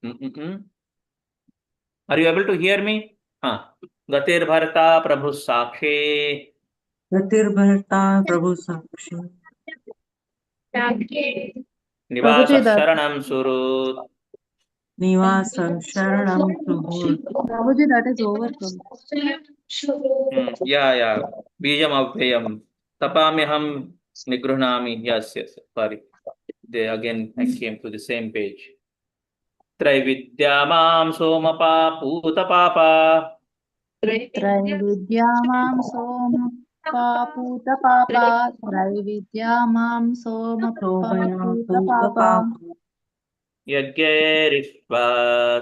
Are you able to hear me? Gatir Bharta Prabhu Sakhe. गतिर्भर्ता Prabhu Sakshi Nivasa Sharanam Surut. निवासं शरणं सुहृत्. Prabhuji, that is over. Yeah. Bijam Avpayam. Tapamyaham Nigruhnami. Yes. Sorry. Again, I came to the same page. Traividyamam Somapa Putapapa. Traividyamam Soma Puta Papa. Traividyamam Soma Somaiya Puta Papa. पूतपाप Yajyerishva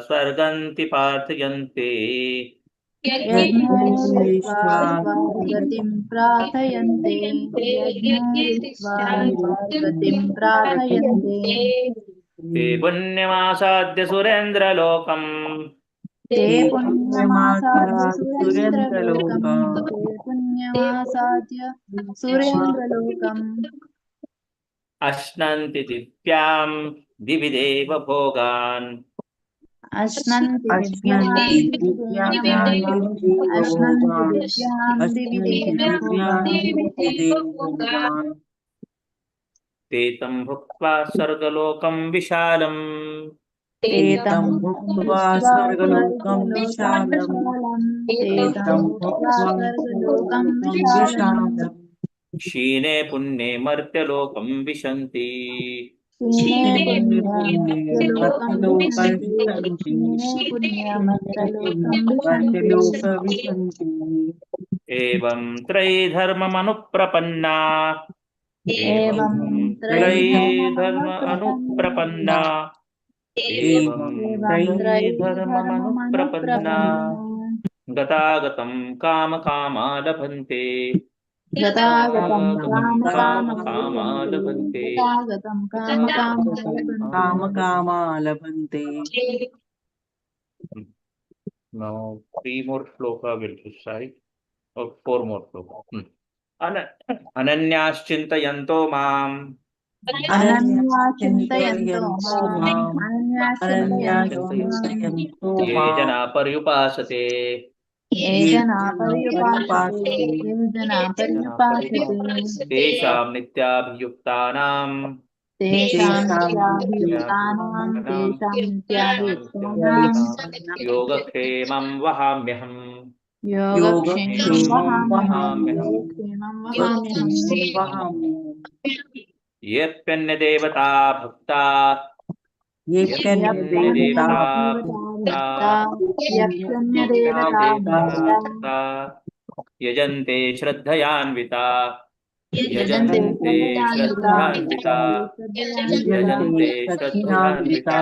Svarganti Parthayanti. Yajnarishva Svargatim Prathayante. Yajnarishva Svargatim Prathayante. Te Punyamasadya Surendra Lokam. Te Punyamasadya सुरेन्द्रलोक Surendralokam. Te Punyamasadya Surendralokam. Ashnanti Divyam Divideva Bhogan. Ashnanti अश्नन्ति Vidyam Ashnanti Vidyam दिव्यां दिव्यां Tetam Bhuktva Sargalokam Vishalam. तेतं भुक्त्वा स्वर्गलोकं विशालम् Tetam Bhuktva Sargalokam Vishalam. Shine Punne Martyalokam Vishanti. Shine Punyamatkalokam Vishanti. मर्त्यलोकविशन्ति Shine Punyamatkalokam मर्त्यलोकविशन्ति Evam Traidharmamanuprapanna. Evam Traidharmamanuprapanna. एवं Traidharmamanuprapanna. Gatagatam Kama Labhante. Gatagatam Kama Kama Labhante. Gatagatam Kama काम कामा लभन्ते. Now 3 more shloka will recite, or 4 more shloka. Ananyascintayanto mam. Ananyachintayanto Ye jana paryupasate. Ye jana paryupasate Tesham nityabhyuktanam. Tesham nityabhyuktanam Yogakshemam vahamyaham. Yogakshemam वहामि Yepyanya devata bhakta. येऽप्यन्यदेवता भक्ता यजन्ते श्रद्धयान्विता. यजन्ते श्रद्धयान्विता. यजन्ते श्रद्धयान्विता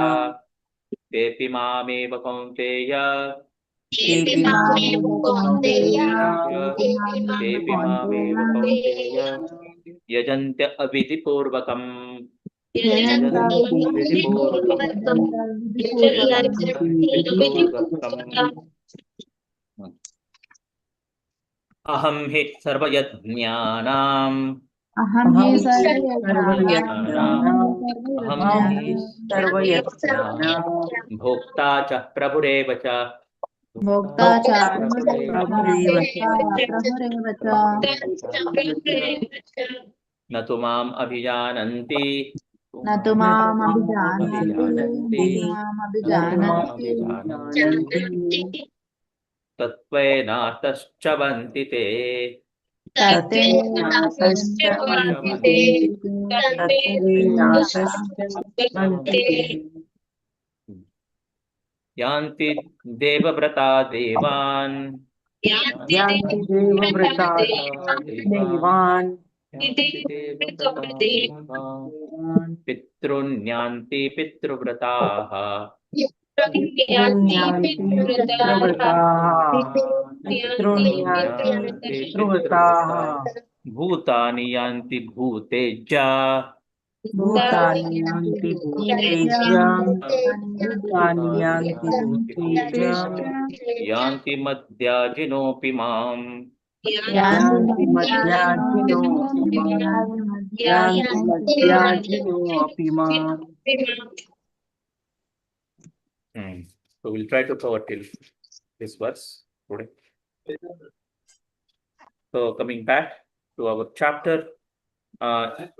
तेऽपि मामेव कौन्तेय. तेऽपि मामेव कौन्तेय तेऽपि मामेव कौन्तेय यजन्त्य अविधिपूर्वकम्. अहं हि सर्वयज्ञानां भोक्ता च प्रभुरेव च. Bhokta cha न तु माम् अभिजानन्ति. न तु माम् अभिजानन्ति तत्त्वेनातश्च वन्ति ते. यान्ति देवव्रता देवान्. यान्ति देवव्रता देवान् पितॄन्यान्ति पितृव्रताः. भूतानि यान्ति भूतेज्या. भूतानि यान्ति भूतेज्या यान्ति मद्याजिनोऽपि माम्. यान्ति मद्याजिनोऽपि माम् So we'll try to cover till this verse today. So coming back to our chapter,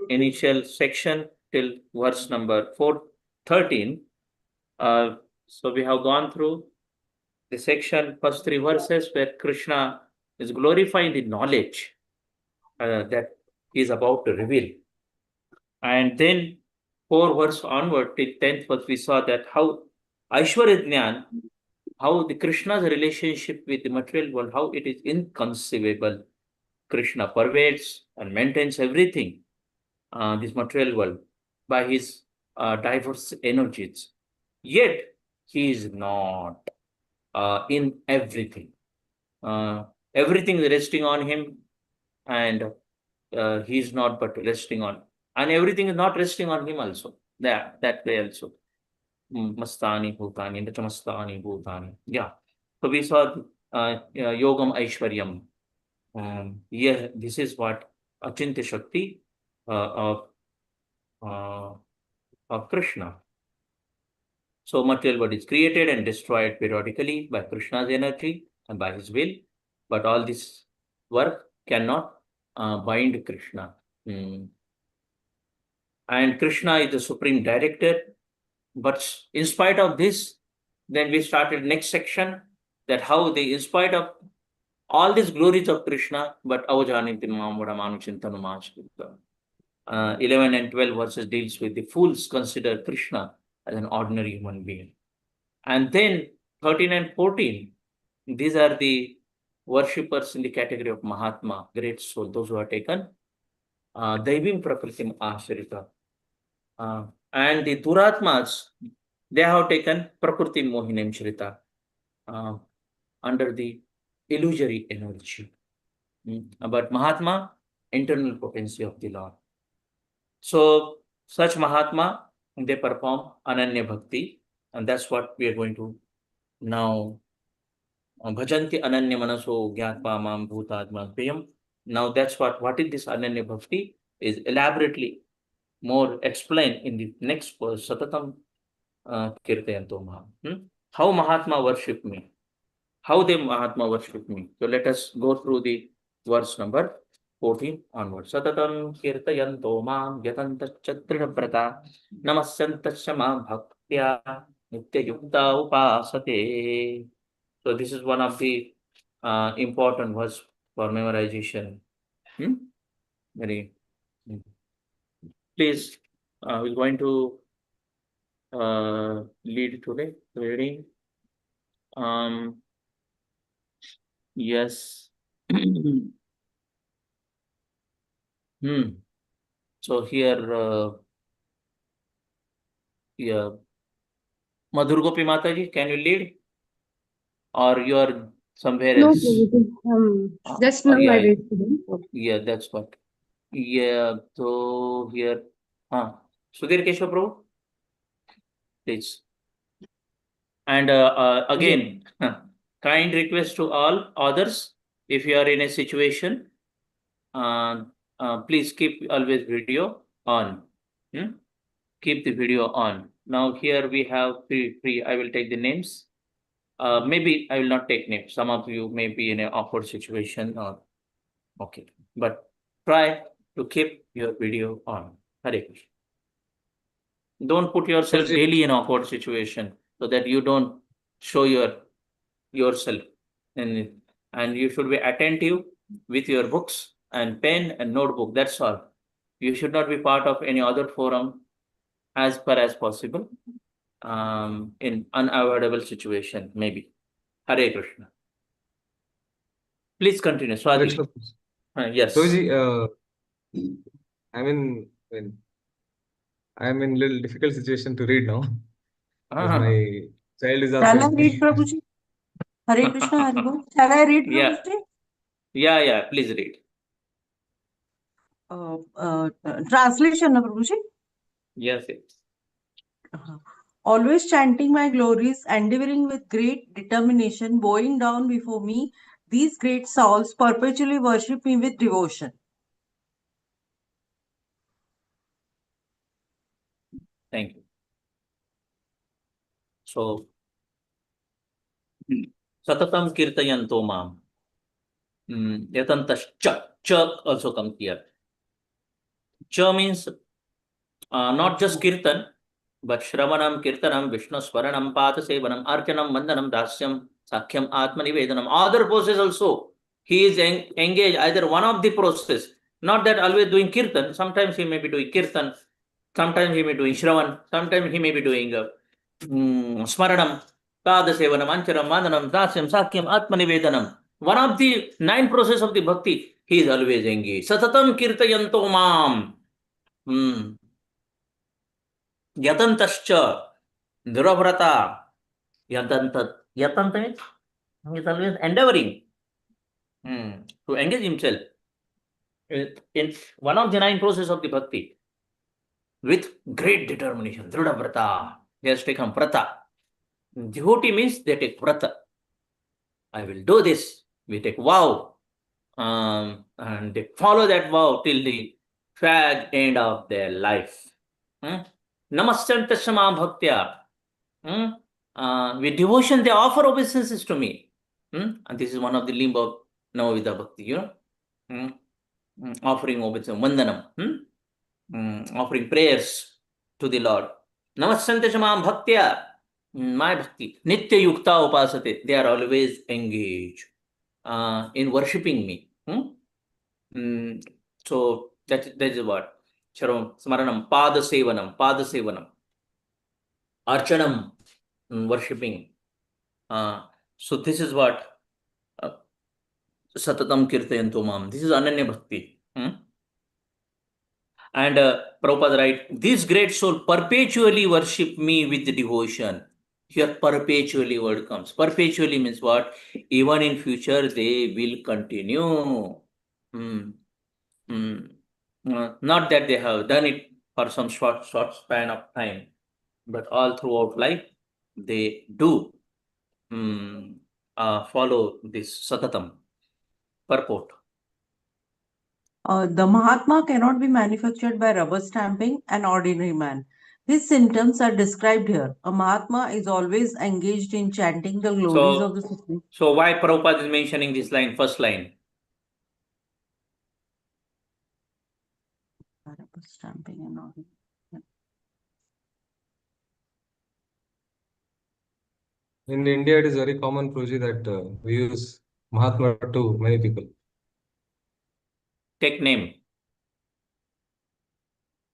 initial section till verse number 13. So we have gone through the section, first 3 verses, where Krishna is glorifying the knowledge that he is about to reveal. And then 4 verse onward till 10th verse, we saw that how Aishwarya Jnana, how the Krishna's relationship with the material world, how it is inconceivable. Krishna pervades and maintains everything, this material world, by his diverse energies. Yet he is not in everything. Everything is resting on him, and he is not but resting on, and everything is not resting on him also. That way also. Mastani Bhutani, Mastani Bhutani. Yeah. So we saw Yogam Aishwaryam. Yeah, this is what Achintya Shakti of Krishna. So material world is created and destroyed periodically by Krishna's energy and by his will, but all this work cannot bind Krishna. And Krishna is the supreme director. But in spite of this, then we started next section, that how they, in spite of all these glories of Krishna, but avajaniti mamvada manuchintanu maaskrita. 11 and 12 verses deals with the fools consider Krishna as an ordinary human being. And then 13 and 14, these are the worshippers in the category of Mahatma, great soul, those who are taken Daivim Prakritim Ashrita. And the Duratmas, they have taken Prakritim Mohinim Shrita, under the illusory energy. But Mahatma, internal potency of the Lord. So such Mahatma, they perform Ananya Bhakti, and that's what we are going to now. Bhajanti Ananya Manaso Gyatpa Mam Bhutadma Payam. Now that's what is this Ananya Bhakti is elaborately more explained in the next verse, Satatam Kirtayanto Maham. How Mahatma worship me? How they Mahatma worship me? So let us go through the verse number 14 onwards. Satatam Kirtayanto Mam Yatantachatrihaprata Namasyantasya Mam Bhaktya Nitya Yukta Upasate. So this is one of the important verse for memorization. Very. Please, we're going to lead today. Ready? Yes. So here, yeah, Madhur Gopi Mataji, can you lead? Or you are somewhere No, else? just now I read to them. Yeah, that's what. Yeah, so here, Sudhir Keshav Prabhu, please. And again, kind request to all others, if you are in a situation, please keep always video on. Keep the video on. Now here we have three. I will take the names. Maybe I will not take names. Some of you may be in an awkward situation or okay, but try to keep your video on. Hare Krishna. Don't put yourself daily in awkward situation so that you don't show yourself, and you should be attentive with your books and pen and notebook. That's all. You should not be part of any other forum as far as possible, in unavoidable situation, maybe. Hare Krishna. Please continue, Swati. Yes. Soji, I'm in little difficult situation to read now. Because my child is also. Shall I read, Prabhuji? Hare Krishna, Hare Bol. Shall I read, Prabhuji? Yeah, please read. Translation, Prabhuji? Yes. Always chanting my glories, endeavoring with great determination, bowing down before me, these great souls perpetually worship me with devotion. Thank you. So Satatam kirtayanto mam. Yatantash ch also comes here. Cha means not just kirtan, but Shravanam, Kirtanam, Vishnu Swaranam, Pata Sevanam, Archanam, Mandanam, Dasyam, Sakhyam, Atmanivedanam. Other process also. He is engaged either one of the process. Not that always doing Kirtan. Sometimes he may be doing Kirtan. Sometimes he may be doing Shravan. Sometimes he may be doing Smaranam, Pada Sevanam, Ancharam, Mandanam, Dasyam, Sakhyam, Atmanivedanam. One of the 9 process of the bhakti, he is always engaged. Satatam Kirtayanto Mam. Yatantascha. Dhruvrata, Yatanta. Yatanta means he is always endeavoring to engage himself in one of the 9 processes of the bhakti with great determination. Dhruvrata. He has taken vrata. Devotee means they take vrata. I will do this. We take vow. And they follow that vow till the fag end of their life. Namaskanta Shama Bhaktya. With devotion, they offer obeisances to me. And this is one of the limb of Navavidha Bhakti, offering obeisance, Vandanam, offering prayers to the Lord. Namaskanta Shamam Bhaktya, my Bhakti. Nitya Yukta Upasate, they are always engaged in worshipping me. So that is what. Smaranam, Pada Sevanam, Archanam, worshipping. So this is what Satatam Kirtayanto Mam. This is Ananya Bhakti. And Prabhupada writes, this great soul perpetually worship me with devotion. Here perpetually word comes. Perpetually means what? Even in future they will continue. Not that they have done it for some short span of time, but all throughout life they do follow this Satatam purport. The Mahatma cannot be manufactured by rubber stamping an ordinary man. His symptoms are described here. A Mahatma is always engaged in chanting the glories of the Supreme. So why Prabhupada is mentioning this line, first line? Rubber stamping an ordinary man. In India, it is very common, Prabhuji, that we use Mahatma to many people. Take name.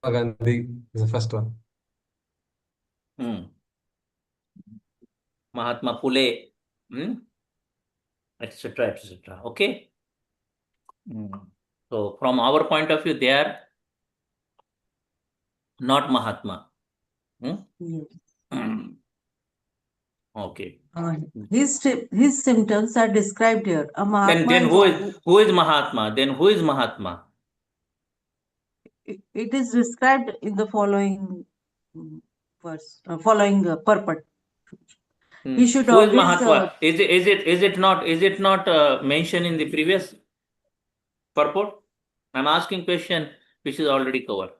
Gandhi is the first one. Mahatma Phule, etc., etc. Okay. So from our point of view, they are not Mahatma. Yes. Okay. His symptoms are described here. A Mahatma Then who is Mahatma? Then who is Mahatma? It is described in the following verse, following purport. He should Who is always. Mahatma? Is it not mentioned in the previous purport? I'm asking question which is already covered.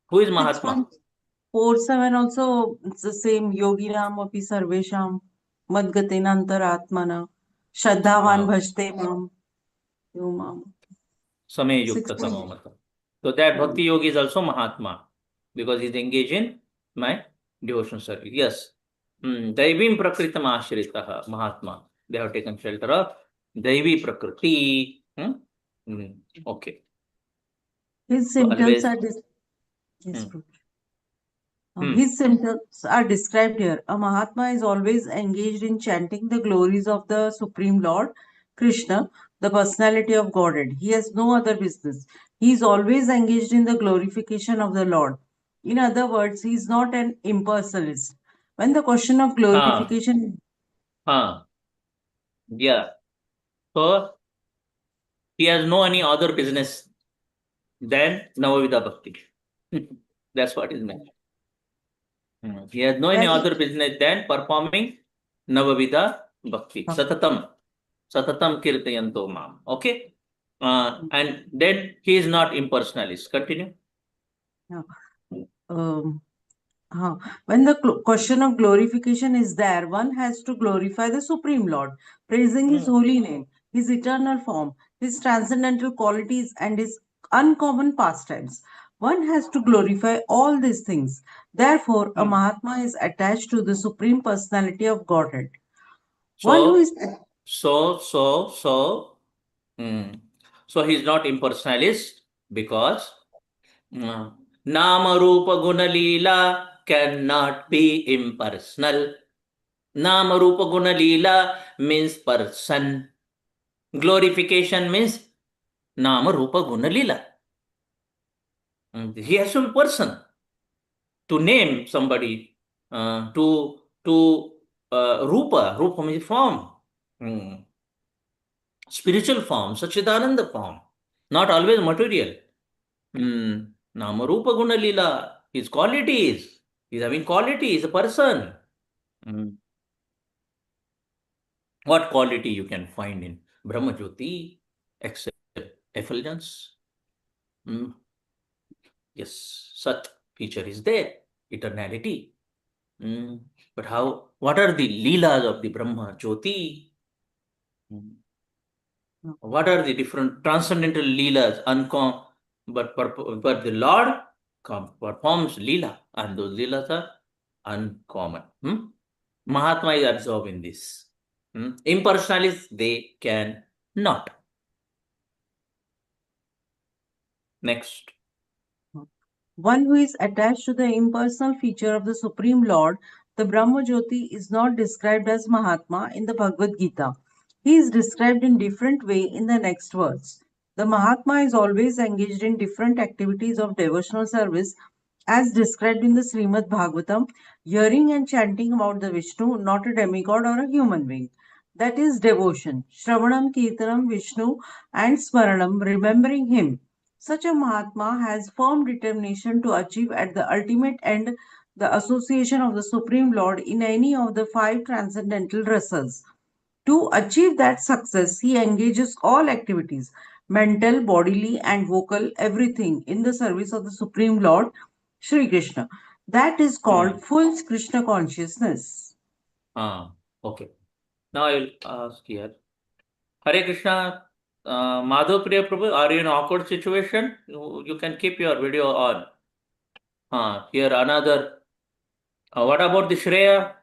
Who is Mahatma? 4.7 also it's the same. Yoginam api sarvesham madgatena antaratmana shraddhavan bhajte mam yomam. Samay Yukta Samamata. So that Bhakti Yogi is also Mahatma because he's engaged in my devotional service. Yes. Daivim Prakritam Ashritaha Mahatma. They have taken shelter of Daivi Prakriti. Okay. His So symptoms always, His symptoms are described here. A Mahatma is always engaged in chanting the glories of the Supreme Lord, Krishna, the personality of Godhead. He has no other business. He is always engaged in the glorification of the Lord. In other words, he is not an impersonalist. When the question of glorification... Yeah. So, he has no any other business than Navavidha Bhakti. That's what is meant. He has no any other business than performing Navavidha Bhakti. Satatam Kirtayanto Mam. Okay? And then he is not impersonalist. Continue. When the question of glorification is there, one has to glorify the Supreme Lord, praising His holy name, His eternal form, His transcendental qualities, and His uncommon pastimes. One has to glorify all these things. Therefore, a Mahatma is attached to the Supreme Personality of Godhead. One who is So he's not impersonalist because Nama Rupa Guna Leela cannot be impersonal. Nama Rupa Guna Leela means person. Glorification means Nama Rupa Guna Leela. He has to be person. To name somebody, to Rupa means form. Spiritual form, Sachidananda form, not always material. Nama Rupa Guna Leela, his qualities, he's having quality, he's a person. What quality you can find in Brahma Jyoti except effulgence? Yes, Sat feature is there, eternality. But what are the Leelas of the Brahma Jyoti? What are the different transcendental Leelas? But the Lord performs Leela, and those Leelas are uncommon. Mahatma is absorbed in this. Impersonalists, they can not. Next. One who is attached to the impersonal feature of the Supreme Lord, the Brahma Jyoti, is not described as Mahatma in the Bhagavad Gita. He is described in different way in the next verse. The Mahatma is always engaged in different activities of devotional service as described in the Srimad Bhagavatam, hearing and chanting about the Vishnu, not a demigod or a human being. That is devotion. Shravanam, Kirtanam, Vishnu and Smaranam, remembering him. Such a Mahatma has firm determination to achieve at the ultimate end the association of the Supreme Lord in any of the 5 transcendental rasas. To achieve that success, he engages all activities, mental, bodily, and vocal, everything in the service of the Supreme Lord, Sri Krishna. That is called full Krishna consciousness. Okay. Now I will ask here. Hare Krishna, Madhav Priya Prabhu, are you in an awkward situation? You can keep your video on. Here another. What about the Shreya,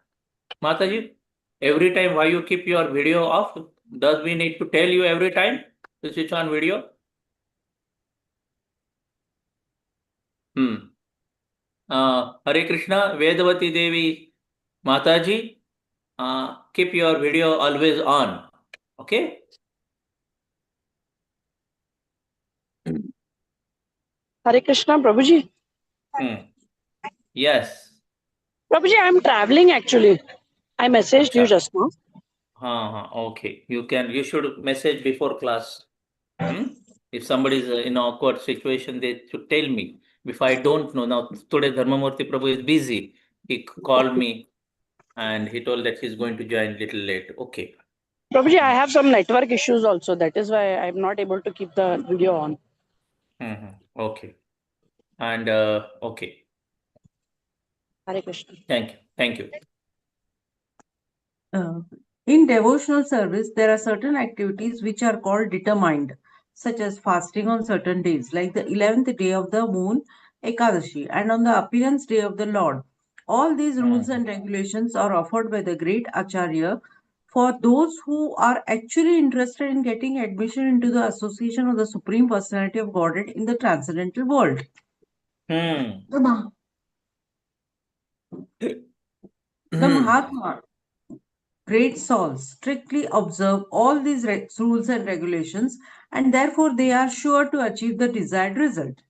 Mataji? Every time why you keep your video off? Does we need to tell you every time to switch on video? Hare Krishna, Vedavati Devi, Mataji, keep your video always on. Okay? Hare Krishna, Prabhuji. Yes. Prabhuji, I'm traveling actually. I messaged you just now. Okay. You should message before class. If somebody is in an awkward situation, they should tell me. If I don't know, now today Dharmamurti Prabhu is busy. He called me and he told that he's going to join little late. Okay. Prabhuji, I have some network issues also. That is why I'm not able to keep the video on. Okay. And okay. Hare Krishna. Thank you. Thank you. In devotional service, there are certain activities which are called determined, such as fasting on certain days, like the 11th day of the moon, Ekadashi, and on the appearance day of the Lord. All these rules and regulations are offered by the great Acharya for those who are actually interested in getting admission into the association of the Supreme Personality of Godhead in the transcendental world. The Mahatma, great souls, strictly observe all these rules and regulations, and therefore they are sure to achieve the desired result.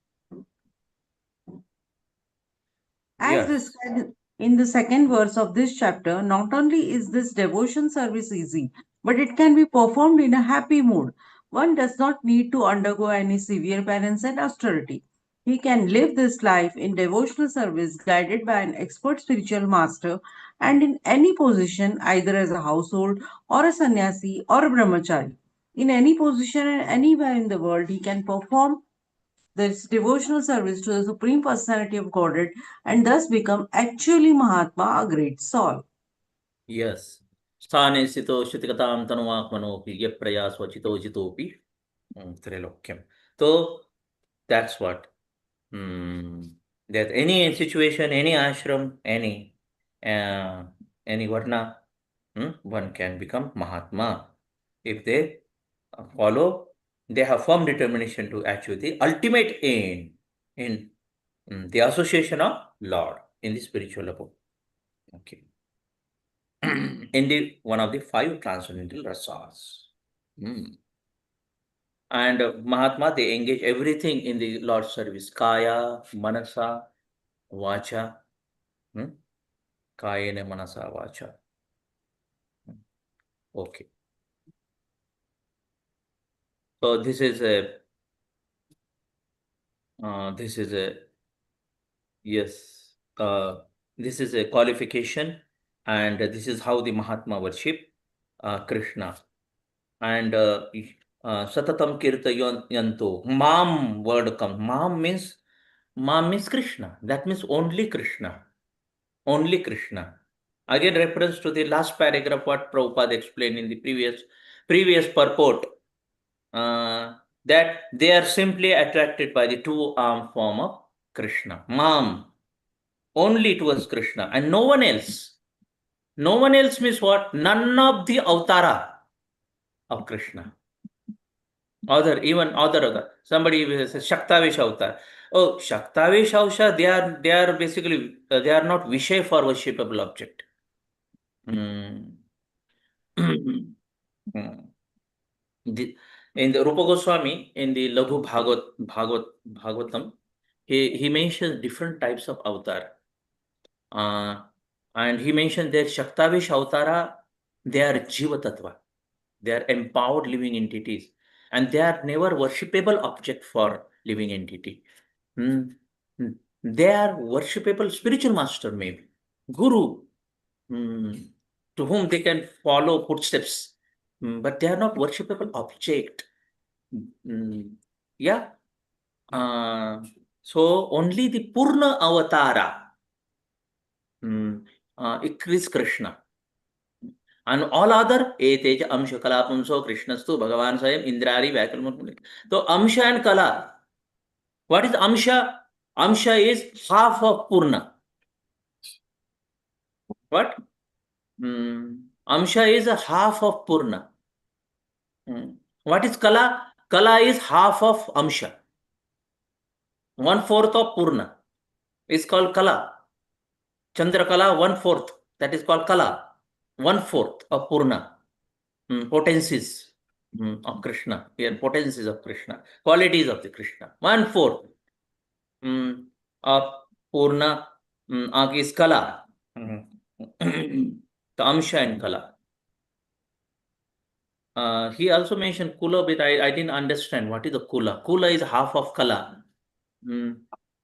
As described in the second verse of this chapter, not only is this devotion service easy, but it can be performed in a happy mood. One does not need to undergo any severe penance and austerity. He can live this life in devotional service guided by an expert spiritual master and in any position, either as a household or a sannyasi or a brahmachari. In any position and anywhere in the world, he can perform this devotional service to the Supreme Personality of Godhead and thus become actually Mahatma, a great soul. Yes. Sthane sito shitikatam tanuakmanopi yaprayasvachito jitopi trilokyam. So that's what. That any situation, any ashram, any varna, one can become Mahatma if they follow. They have firm determination to achieve the ultimate aim in the association of Lord in the spiritual abode. Okay. In the one of the 5 transcendental rasas. And Mahatma, they engage everything in the Lord's service. Kaya, Manasa, Vacha. Kayena, Manasa, Vacha. Okay. So this is a yes. This is a qualification, and this is how the Mahatma worship Krishna. And Satatam Kirtayanto. Mam word comes. Mam means Krishna. That means only Krishna. Only Krishna. Again, reference to the last paragraph what Prabhupada explained in the previous purport. That they are simply attracted by the 2-arm form of Krishna. Mam. Only towards Krishna and no one else. No one else means what? None of the avatara of Krishna. Other. Somebody says Shaktavesh avatar. Oh, Shaktavesh avatar, they are basically, they are not Vishay for worshipable object. In the Rupa Goswami, in the Laghu Bhagavatam, he mentions different types of avatar. And he mentioned that Shaktavesh avatara, they are Jiva Tattva. They are empowered living entities. And they are never worshipable object for living entity. They are worshipable spiritual master, maybe. Guru, to whom they can follow footsteps. But they are not worshipable object. Yeah. So only the Purna Avatara is Krishna. And all other Eteja Amsha Kala Pumso Krishnastu Bhagavan Sayam Indrari Vakalmurmuli. So Amsha and Kala. What is Amsha? Amsha is half of Purna. What? Amsha is a half of Purna. What is Kala? Kala is half of Amsha. 1/4 of Purna is called Kala. Chandra Kala, 1/4. That is called Kala. 1/4 of Purna. Potencies of Krishna. Potencies of Krishna. Qualities of the Krishna. 1/4 of Purna is Kala. The Amsha and Kala. He also mentioned Kula, but I didn't understand what is the Kula. Kula is half of Kala.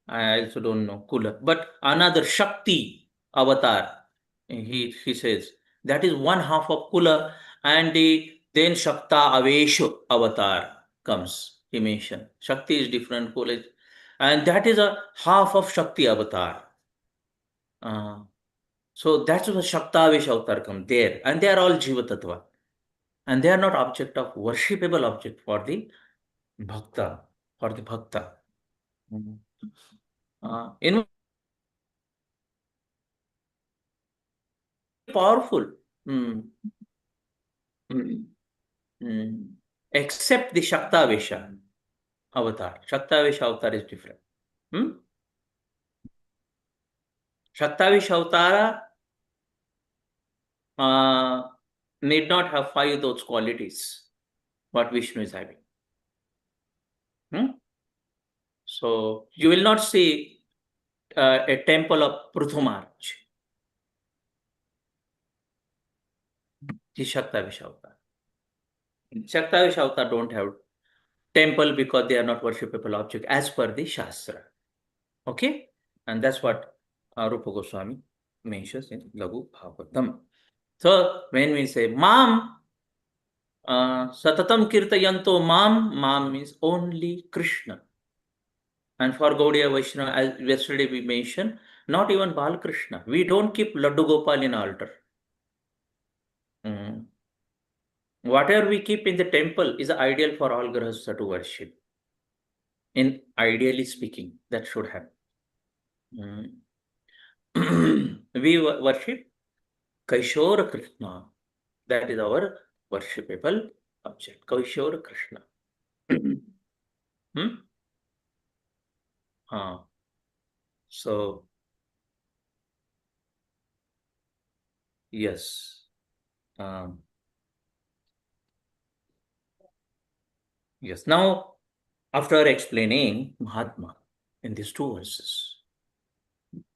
I also don't know Kula. But another Shakti avatar, he says, that is 1/2 of Kula, and then Shakta Avesha avatar comes. He mentioned Shakti is different, Kula is, and that is a half of Shakti avatar. So that's why Shakta Avesha avatar come there, and they are all Jiva Tattva. And they are not object of worshipable object for the bhakta, in powerful, except the Shaktavesha avatar. Shaktavesha avatar is different. Shaktavesha avatara need not have 5 of those qualities what Vishnu is having. So you will not see a temple of Pruthumarj. The Shaktavesha avatar. Shaktavesha avatar don't have temple because they are not worshipable object as per the Shastra. Okay? And that's what Rupa Goswami mentions in Laghu Bhagavatam. So when we say Mam, Satatam Kirtayanto Mam means only Krishna. And for Gaudiya Vaishnava, as yesterday we mentioned, not even Balakrishna. We don't keep Laddu Gopal in altar. Whatever we keep in the temple is ideal for all grahastha to worship. In ideally speaking, that should happen. We worship Kaishora Krishna. That is our worshipable object. Kaishora Krishna. So, yes. Yes. Now, after explaining Mahatma in these two verses,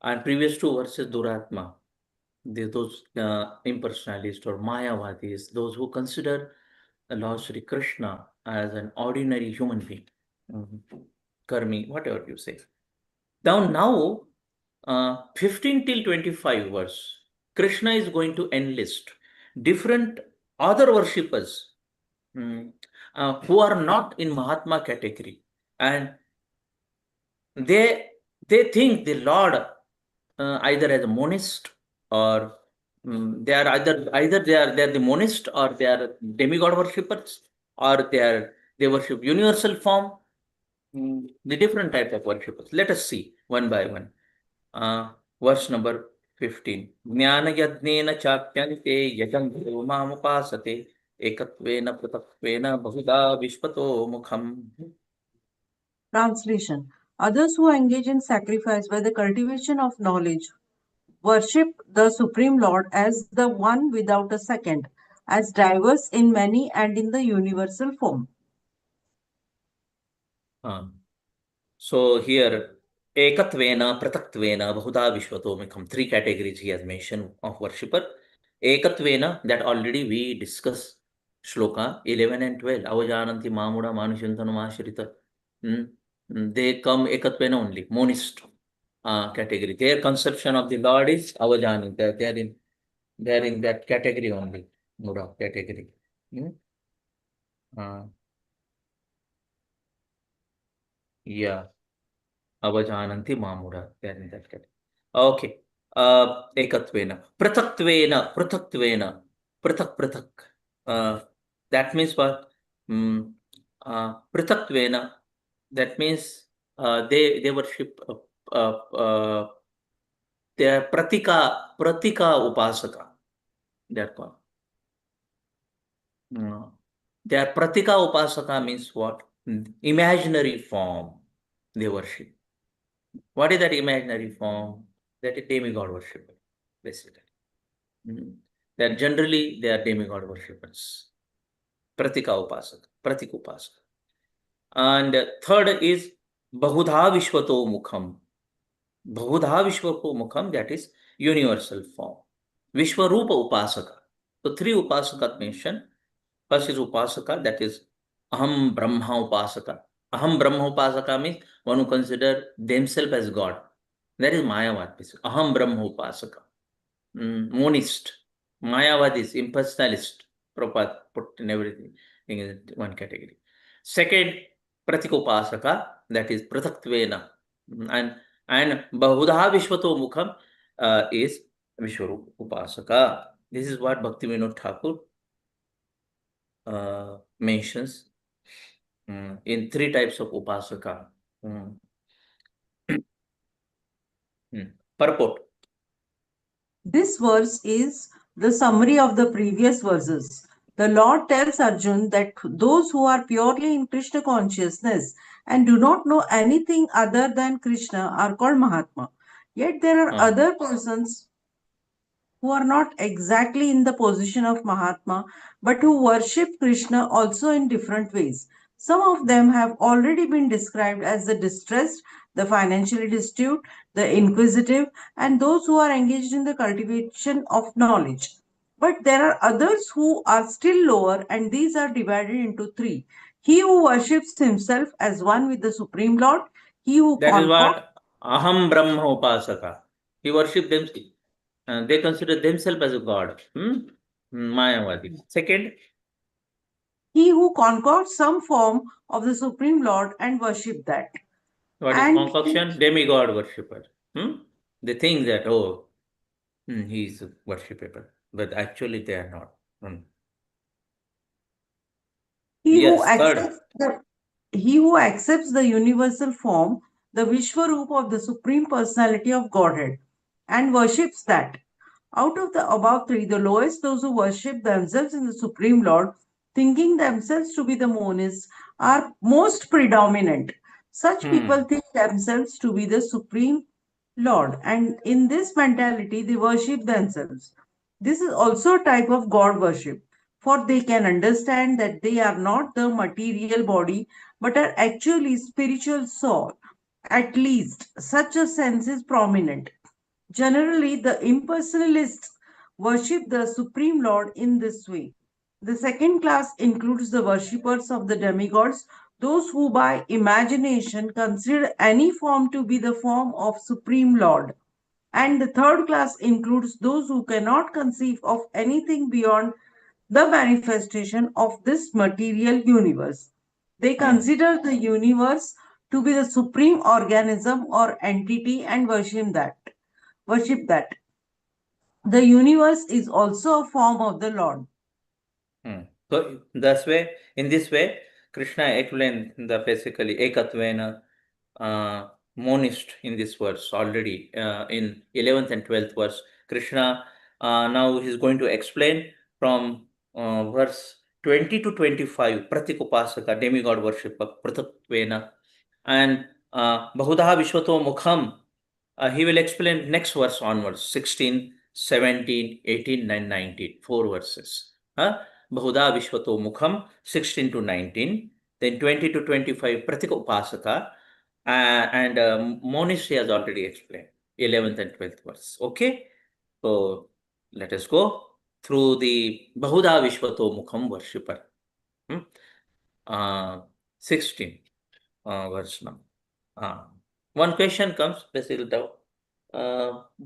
and previous two verses, Duratma, those impersonalists or Mayavadis, those who consider the Lord Sri Krishna as an ordinary human being, Karmi, whatever you say. Now, 15 till 25 verse, Krishna is going to enlist different other worshippers who are not in Mahatma category, and they think the Lord either as a monist, or they are either they are the monist, or they are demigod worshippers, or they worship universal form. The different type of worshippers. Let us see one by one. Verse number 15. Jnana yajnena chapyante yajanto mamupasate ekatvena pratakvena bahuda vishpato mukham. Translation. Others who engage in sacrifice by the cultivation of knowledge worship the Supreme Lord as the one without a second, as diverse in many and in the universal form. So here, Ekatvena, Pratatvena, Bahuda Vishwatomikam, three categories he has mentioned of worshipper. Ekatvena, that already we discussed, Shloka 11 and 12, Avajananti Mamuda Manushantanu Mashrita. They come Ekatvena only, monist category. Their conception of the Lord is Avajananti. They are in that category only, Muda category. Yeah. Avajananti Mamura. They are in that category. Okay. Ekatvena. Pratatvena. Pratak. That means what? Pratatvena. That means they worship they are pratika upasaka. They are called. They are pratika upasaka means what? Imaginary form they worship. What is that imaginary form? That is demigod worshipper, basically. They are demigod worshippers. Pratika upasaka, pratik upasaka. And third is Bahudha Vishwato Mukham. Bahudha Vishwato Mukham, that is universal form. Vishwarupa upasaka. So three upasaka mentioned. First is upasaka, that is Aham Brahma upasaka. Aham Brahma upasaka means one who consider themselves as God. That is Mayavad. Aham Brahma upasaka. Monist. Mayavad is impersonalist. Prabhupada put in everything in one category. Second, Pratikopasaka, that is Pratatvena. And Bahudha Vishwato Mukham is Vishwarup Upasaka. This is what Bhaktivinoda Thakur mentions in three types of upasaka. Purport. This verse is the summary of the previous verses. The Lord tells Arjun that those who are purely in Krishna consciousness and do not know anything other than Krishna are called Mahatma. Yet there are other persons who are not exactly in the position of Mahatma, but who worship Krishna also in different ways. Some of them have already been described as the distressed, the financially destitute, the inquisitive, and those who are engaged in the cultivation of knowledge. But there are others who are still lower, and these are divided into three. He who worships himself as one with the Supreme Lord, he who That is what Aham Brahma Upasaka. He worships themselves. They consider themselves as a god. Mayavadi. Second, he who conquers some form of the Supreme Lord and worship that. What is And concoction? Demigod worshipper. They think that, oh, he is a worshipper, but actually they are not. he who Yes, third. accepts he who accepts the universal form, the Vishwarup of the Supreme Personality of Godhead, and worships that. Out of the above three, the lowest, those who worship themselves in the Supreme Lord, thinking themselves to be the monists, are most predominant. Such people think themselves to be the Supreme Lord, and in this mentality, they worship themselves. This is also a type of God worship, for they can understand that they are not the material body but are actually spiritual soul. At least such a sense is prominent. Generally, the impersonalists worship the Supreme Lord in this way. The second class includes the worshippers of the demigods, those who by imagination consider any form to be the form of Supreme Lord. And the third class includes those who cannot conceive of anything beyond the manifestation of this material universe. They consider the universe to be the supreme organism or entity and worship that. The universe is also a form of the Lord. So in this way, Krishna explained the basically Ekatvena monist in this verse already in 11th and 12th verse. Krishna now is going to explain from verse 20 to 25 Pratikupasaka, demigod worshipper, Pratatvena, and Bahudaha Vishwato Mukham. He will explain next verse onwards 16, 17, 18, and 19, 4 verses. Bahuda Vishwato Mukham 16 to 19, then 20 to 25 Pratika Upasaka, and Monish has already explained 11th and 12th verse. Okay, so let us go through the Bahuda Vishwato Mukham worshipper. 16 verse now. One question comes, basically doubt.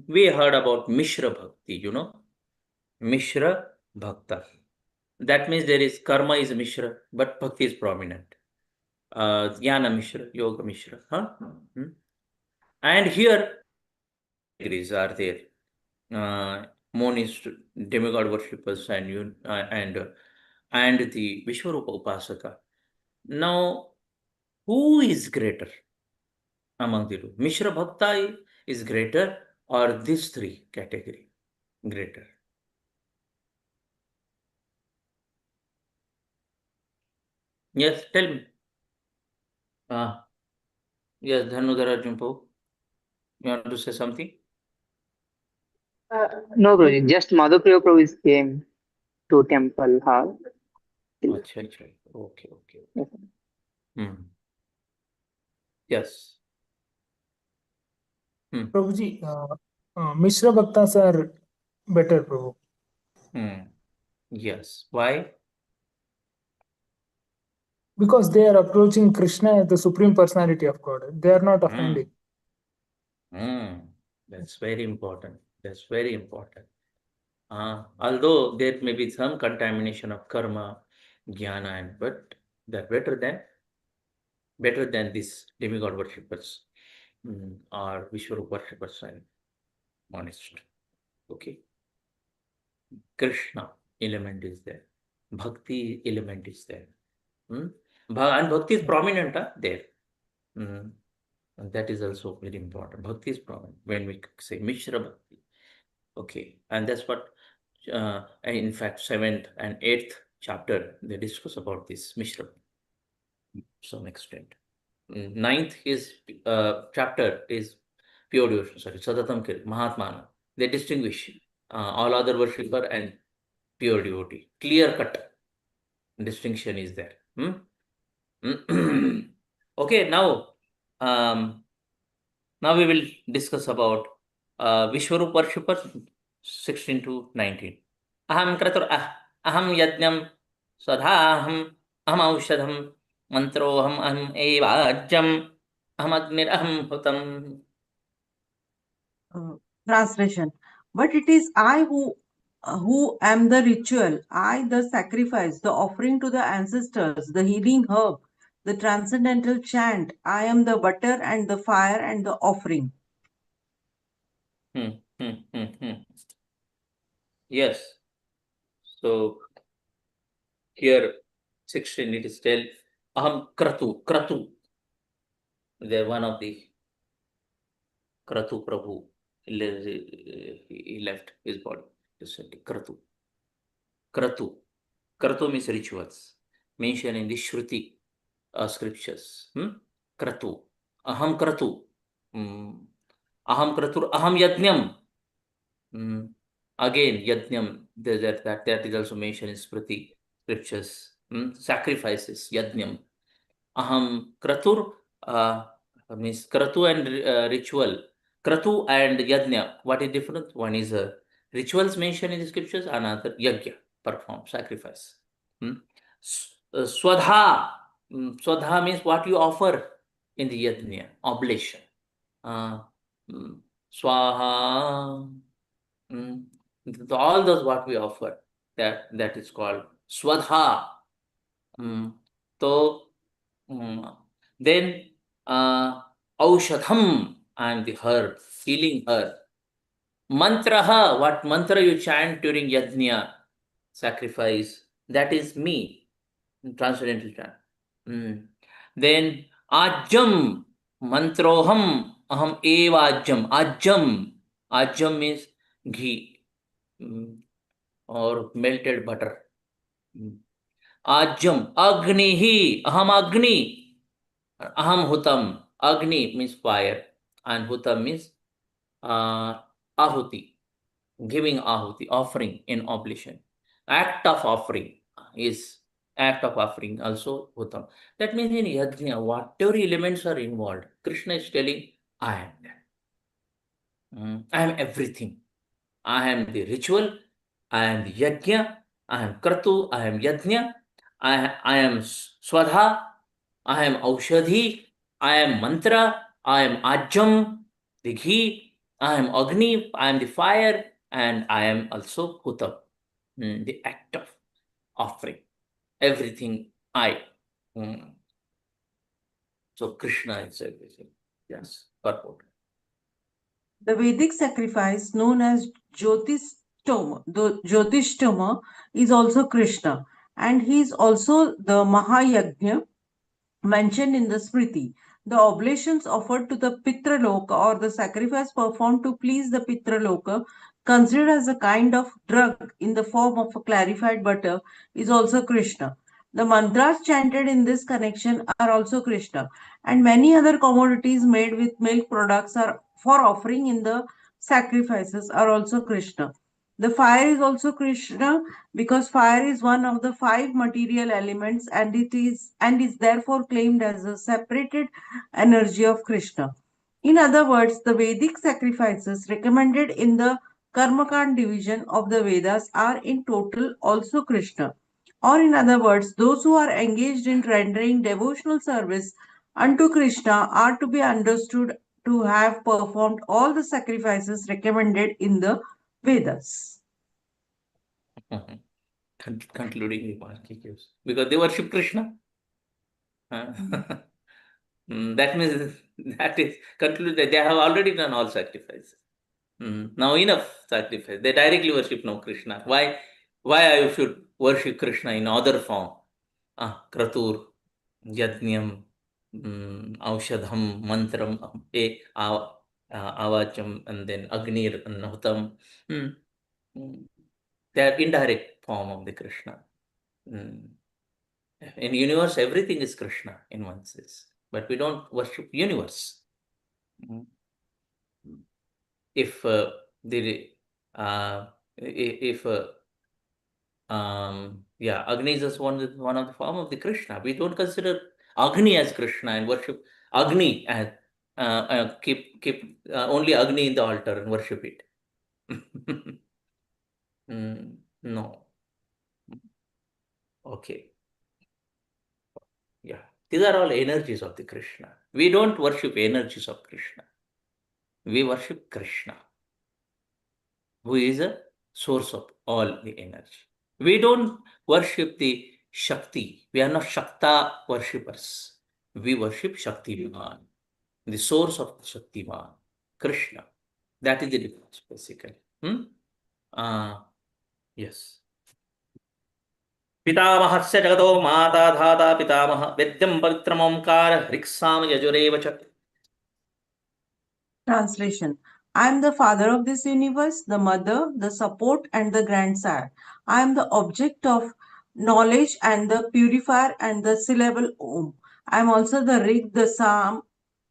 We heard about Mishra Bhakti, Mishra Bhakta. That means there is karma is Mishra, but Bhakti is prominent. Jnana Mishra, Yoga Mishra. And here, categories are there. Monist, demigod worshippers, and the Vishwarupa Upasaka. Now, who is greater among the two? Mishra Bhakta is greater, or these three category greater? Yes, tell me. Yes, Dhanudhara Jumpo, you want to say something? No, Prabhuji, just Madhapriya Prabhu came to temple hall. Acha, acha. Okay. Yes. Yes. Prabhuji, Mishra Bhaktas are better, Prabhu. Yes. Why? Because they are approaching Krishna as the Supreme Personality of God. They are not offending. That's very important. That's very important. Although there may be some contamination of karma, jnana, but they're better than these demigod worshippers or Vishwarupa worshippers and monist. Okay. Krishna element is there. Bhakti element is there. And Bhakti is prominent there. And that is also very important. Bhakti is prominent when we say Mishra Bhakti. Okay. And that's what, in fact, 7th and 8th chapter, they discuss about this Mishra to some extent. 9th is chapter is pure devotion, Sadatam Kir, Mahatmana. They distinguish all other worshipper and pure devotee. Clear cut distinction is there. Okay, now we will discuss about Vishwarup worshipper 16 to 19. Aham kratur aham yajnam sadhaham aham aushadham mantroham aham evajam aham agnir aham hutam. Translation. But it is I who am the ritual, I the sacrifice, the offering to the ancestors, the healing herb, the transcendental chant, I am the butter and the fire and the offering. Yes. So here 16 it is tell Aham Kratu. They're one of the Kratu Prabhu. He left his body. Kratu. Kratu means rituals mentioned in the Shruti scriptures. Kratu. Aham Kratu. Aham Kratur. Aham Yajnam. Again, Yajnam. That is also mentioned in Smriti scriptures. Sacrifices. Yajnam. Aham Kratur means Kratu and ritual. Kratu and Yajna. What is different? One is rituals mentioned in the scriptures, another Yajna, perform, sacrifice. Swadha. Swadha means what you offer in the Yajna, oblation. Swaha. All those what we offer, that is called Swadha. So then Aushadham, I am the herb, healing herb. Mantraha, what mantra you chant during yajna, sacrifice, that is me, transcendental chant. Then Ajam, mantroham, aham eva ajam. Ajam means ghee or melted butter. Ajam, agnihi, aham agni. Aham hutam. Agni means fire and hutam means ahuti, giving ahuti, offering in oblation. Act of offering is act of offering also hutam. That means in yajna, whatever elements are involved, Krishna is telling, I am that. I am everything. I am the ritual, I am the yajna, I am kratu, I am yajna, I am swadha, I am aushadhi, I am mantra, I am ajam, the ghee, I am agni, I am the fire, and I am also hutam, the act of offering. Everything I. So Krishna is everything. Yes, purport. The Vedic sacrifice known as Jyotishtama is also Krishna, and he is also the Mahayajna mentioned in the Smriti. The oblations offered to the Pitraloka or the sacrifice performed to please the Pitraloka, considered as a kind of drug in the form of a clarified butter, is also Krishna. The mantras chanted in this connection are also Krishna, and many other commodities made with milk products are for offering in the sacrifices are also Krishna. The fire is also Krishna because fire is one of the 5 material elements and is therefore claimed as a separated energy of Krishna. In other words, the Vedic sacrifices recommended in the Karmakand division of the Vedas are in total also Krishna. Or in other words, those who are engaged in rendering devotional service unto Krishna are to be understood to have performed all the sacrifices recommended in the Vedas. Concluding remark he gives. Because they worship Krishna. That means that is concluded that they have already done all sacrifices. Now enough sacrifice. They directly worship now Krishna. Why I should worship Krishna in other form? Kratur, Yajnam, Aushadham, Mantram, Avacham, and then Agnir and Nahutam. They are indirect form of the Krishna. In universe, everything is Krishna in one sense, but we don't worship universe. If Agni is just one of the form of the Krishna. We don't consider Agni as Krishna and worship Agni as keep only Agni in the altar and worship it. No. Okay. Yeah, these are all energies of the Krishna. We don't worship energies of Krishna. We worship Krishna, who is a source of all the energy. We don't worship the Shakti. We are not Shakta worshippers. we worship Shaktiman, the source of Shaktiman, Krishna. That is the difference, basically. Yes. पितामहस्य जगतो माता धाता पितामह वेद्यं पवित्रम् ओंकार ऋक्साम यजुरेव च. Translation. I am the father of this universe, the mother, the support, and the grandsire. I am the object of knowledge and the purifier and the syllable Om. I am also the Rig, the Sam,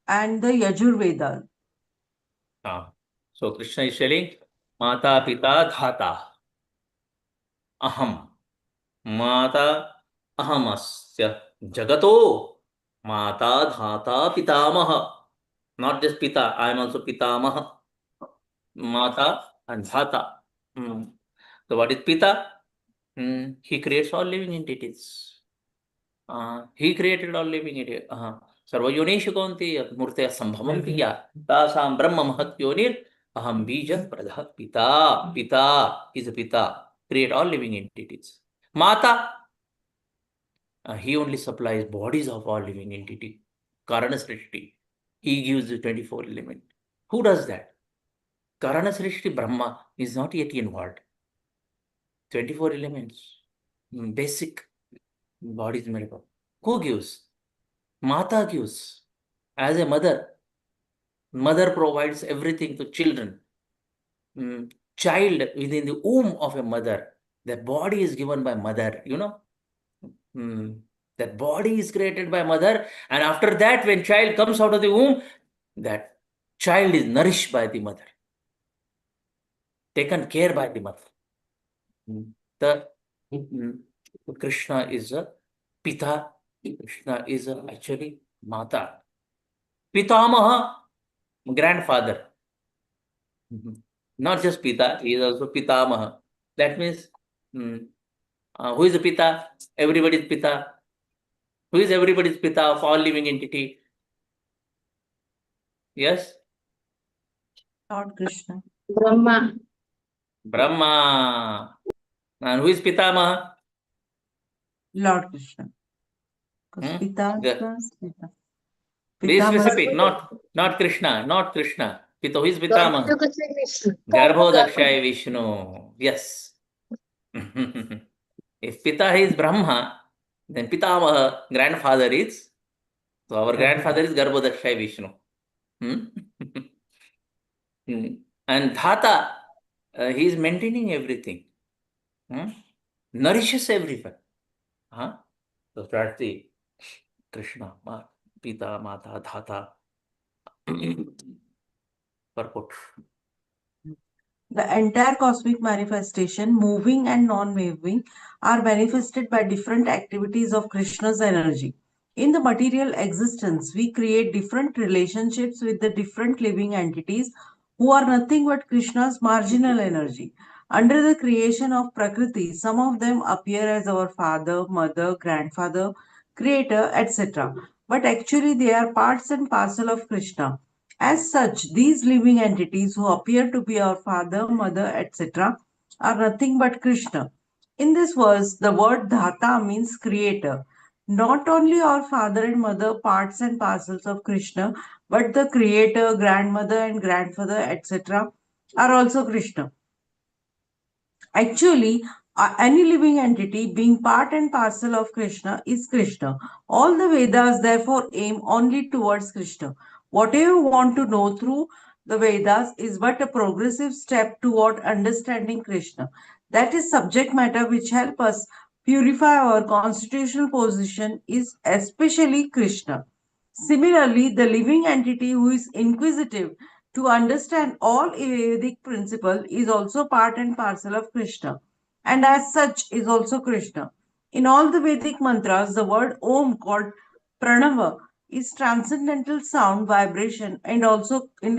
and the Yajur Veda. So Krishna is telling, Mata Pita Dhata. Aham. Mata Ahamasya Jagato. Mata Dhata Pitamaha. Not just Pita, I am also Pitamaha. Mata and Dhata. So what is Pita? He creates all living entities. He created all living entities. सर्वयोनिषु कौन्तेय मूर्तयः सम्भवं पिया तासां ब्रह्म महत् योनिर् अहं बीजः प्रदः पिता. Pita is a Pita. Create all living entities. Mata, he only supplies bodies of all living entity. Karana Srishti. He gives the 24 element. Who does that? Karana Srishti Brahma is not yet involved. 24 elements. Basic bodies made up. Who gives? Mata gives. As a mother. Mother provides everything to children. Child within the womb of a mother. The body is given by mother, you know. That body is created by mother, and after that, when child comes out of the womb, that child is nourished by the mother, taken care by the mother. Krishna is a Pita. Krishna is actually Mata. Pitamaha, grandfather. Not just Pita, he is also Pitamaha. That means, who is the Pita? Everybody's Pita. Who is everybody's Pita of all living entity? Yes? Lord Krishna. Brahma. And who is Pitamaha? Lord Krishna. Because Pita Yeah. is Pita. Be Pitamaha- specific, not Krishna, not Krishna. Pita, who is Pitamaha? Garbhodakshaya Vishnu. Yes. If Pita is Brahma, then Pitamaha, grandfather is. So our grandfather is Garbhodakshaya Vishnu. And Dhata, he is maintaining everything. Nourishes everyone. So that's the Krishna, Pita, Mata, Dhata. Purport. The entire cosmic manifestation, moving and non-moving, are manifested by different activities of Krishna's energy. In the material existence, we create different relationships with the different living entities who are nothing but Krishna's marginal energy. Under the creation of Prakriti, some of them appear as our father, mother, grandfather, creator, etc. But actually, they are parts and parcel of Krishna. As such, these living entities who appear to be our father, mother, etc., are nothing but Krishna. In this verse, the word Dhata means creator. Not only our father and mother, parts and parcels of Krishna, but the creator, grandmother, and grandfather, etc., are also Krishna. Actually, any living entity being part and parcel of Krishna is Krishna. All the Vedas therefore aim only towards Krishna. Whatever you want to know through the Vedas is but a progressive step toward understanding Krishna. That is subject matter which help us purify our constitutional position is especially Krishna. Similarly, the living entity who is inquisitive to understand all Vedic principle is also part and parcel of Krishna, and as such is also Krishna. In all the Vedic mantras, the word Om, called Pranava, is transcendental sound vibration and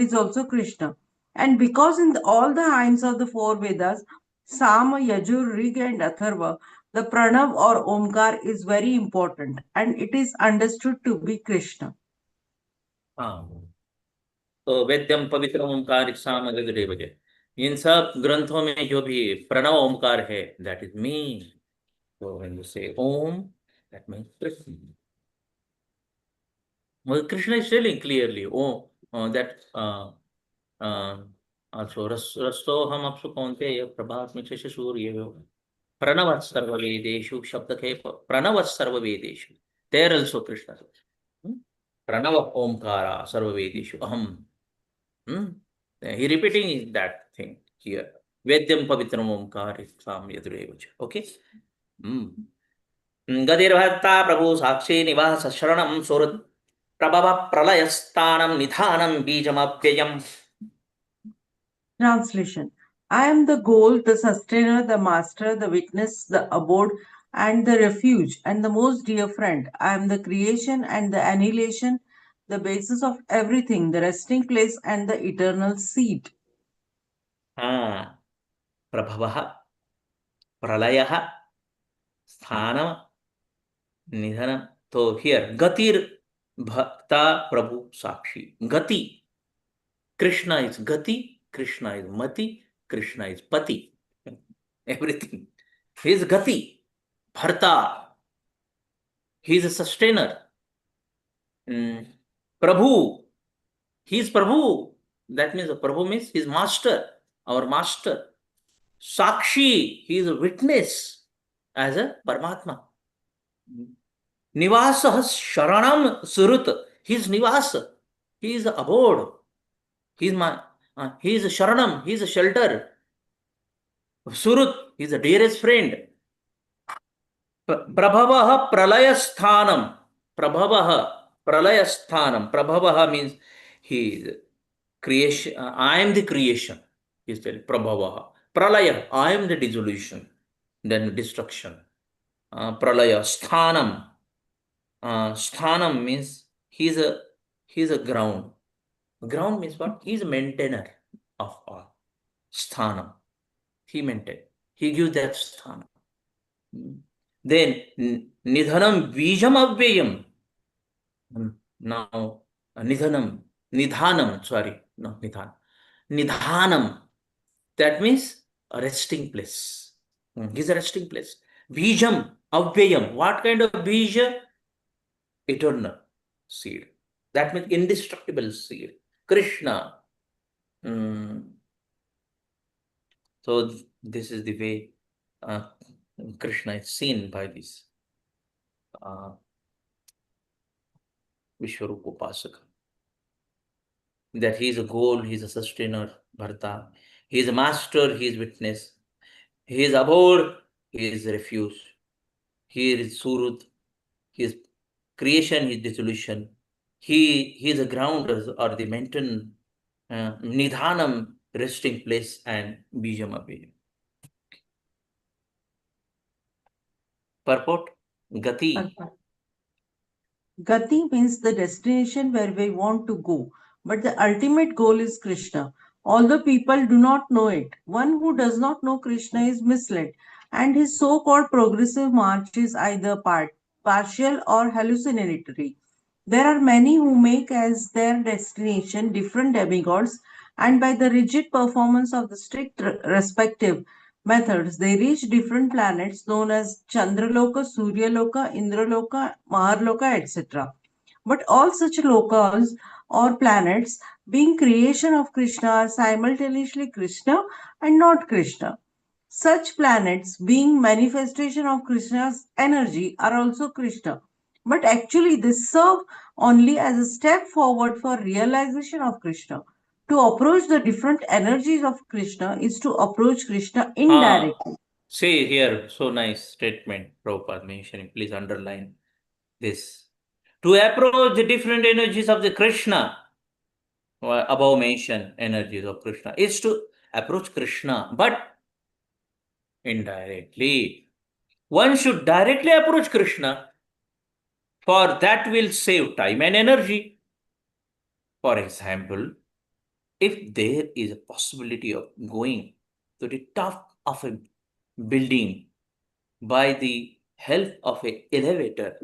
is also Krishna. And because in all the hymns of the four Vedas, Sama, Yajur, Rig, and Atharva, the Pranav or Omkar is very important and it is understood to be Krishna. तो वेद्यम पवित्र ओंकार सामग्री बजे इन सब ग्रंथों में जो भी प्रणव ओंकार है that is me. So when you say Om, that means Krishna. Well, Krishna is telling clearly, that also rastoham apsu kaunteya prabhatmikshasya surya pranavat sarva vedeshu shabdake pranavat sarva vedeshu. There also Krishna says, pranava omkara sarva vedeshu aham. He repeating that thing here. Vedyam pavitram omkar sam yadurevacha. Okay. Gadirbhatta Prabhu Sakshi Nivasa Sharanam Surat Prabhava Pralayasthanam Nidhanam Bijamavyayam. Translation. I am the goal, the sustainer, the master, the witness, the abode, and the refuge, and the most dear friend. I am the creation and the annihilation, the basis of everything, the resting place and the eternal seat. Prabhavaha Pralayaha Sthanam Nidhanam. So here Gatir Bhakta Prabhu Sakshi. Gati. Krishna is Gati, Krishna is Mati, Krishna is Pati. Everything. He is Gati, Bharta. He is a sustainer. Prabhu. He is Prabhu. That means Prabhu means his master, our master. Sakshi, he is a witness as a Paramatma. Nivasah Sharanam Surut. He is Nivasa. He is the abode. He is a Sharanam. He is a shelter. Surut, he is the dearest friend. Prabhavaha Pralayasthanam. Prabhavaha Pralayasthanam. Prabhavaha means he is creation. I am the creation. He is telling Prabhavaha. Pralaya, I am the dissolution, then destruction. Pralaya, Sthanam. Sthanam means he is a ground. Ground means what? He is a maintainer of all. Sthanam. He maintains. He gives that sthanam. Then Nidhanam Bijam Avyayam. Now Nidhanam, sorry, not Nidhan. Nidhanam. That means a resting place. He's a resting place. Bijam Avyayam. What kind of bija? Eternal seed. That means indestructible seed. Krishna. So this is the way Krishna is seen by this Vishwarupa Upasaka. That he is a goal, he is a sustainer, Bharta. He is a master, he is witness. He is abode, he is refuge. He is Surut, he is creation, he is dissolution. He is a ground or the maintain Nidhanam, resting place, and Bijam Abhijam. Purport Gati. Gati means the destination where we want to go, but the ultimate goal is Krishna. Although people do not know it, one who does not know Krishna is misled, and his so called progressive march is either partial or hallucinatory. There are many who make as their destination different demigods, and by the rigid performance of the strict respective methods, they reach different planets known as Chandraloka, Suryaloka, Indraloka, Maharloka, etc. But all such lokas or planets, being creation of Krishna, are simultaneously Krishna and not Krishna. Such planets, being manifestation of Krishna's energy, are also Krishna. But actually, they serve only as a step forward for realization of Krishna. To approach the different energies of Krishna is to approach Krishna indirectly. See here, so nice statement Prabhupada mentioning. Please underline this. To approach the different energies of the Krishna, above mentioned energies of Krishna, is to approach Krishna, but indirectly. One should directly approach Krishna, for that will save time and energy. For example, if there is a possibility of going to the top of a building by the help of an elevator,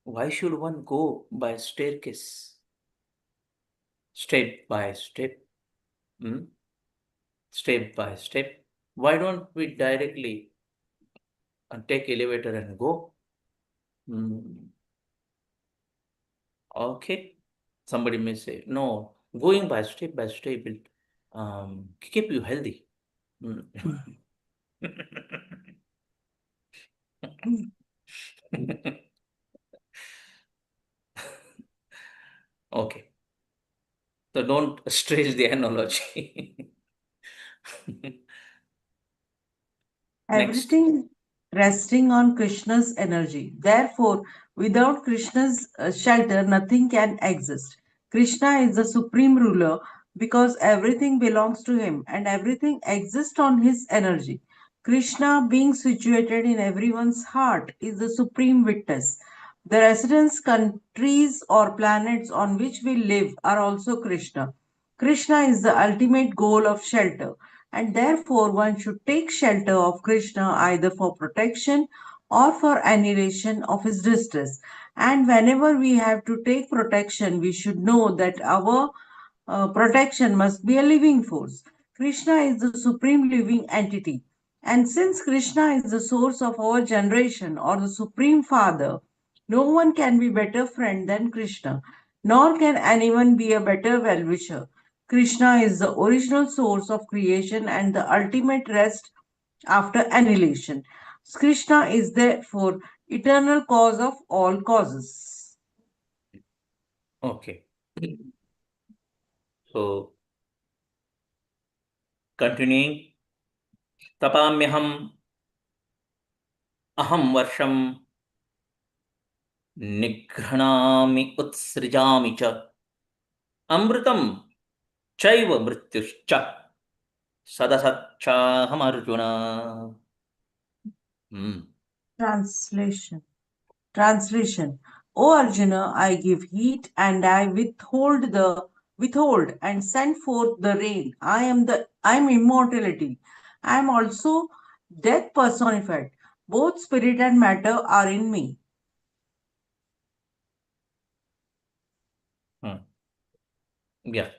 why should one go by staircase? Step by step. Step by step. Why don't we directly take elevator and go? Okay. Somebody may say, no, going by step will keep you healthy. Okay. So don't stretch the analogy. Next. Everything resting on Krishna's energy. Therefore, without Krishna's shelter, nothing can exist. Krishna is the supreme ruler because everything belongs to him and everything exists on his energy. Krishna, being situated in everyone's heart, is the supreme witness. The residents, countries, or planets on which we live are also Krishna. Krishna is the ultimate goal of shelter, and therefore one should take shelter of Krishna either for protection or for annihilation of his distress. And whenever we have to take protection, we should know that our protection must be a living force. Krishna is the supreme living entity. And since Krishna is the source of our generation or the supreme father, no one can be better friend than Krishna, nor can anyone be a better well-wisher. Krishna is the original source of creation and the ultimate rest after annihilation. Krishna is therefore eternal cause of all causes. Okay. So continuing, tapamyaham aham varsham निघ्राणामि उत्सृजामि च अमृतं चैव मृत्युश्च सदसच्चाहमर्जुन. Translation. O Arjuna, I give heat and I withhold and send forth the rain. I am immortality. I am also death personified. Both spirit and matter are in me. Yeah.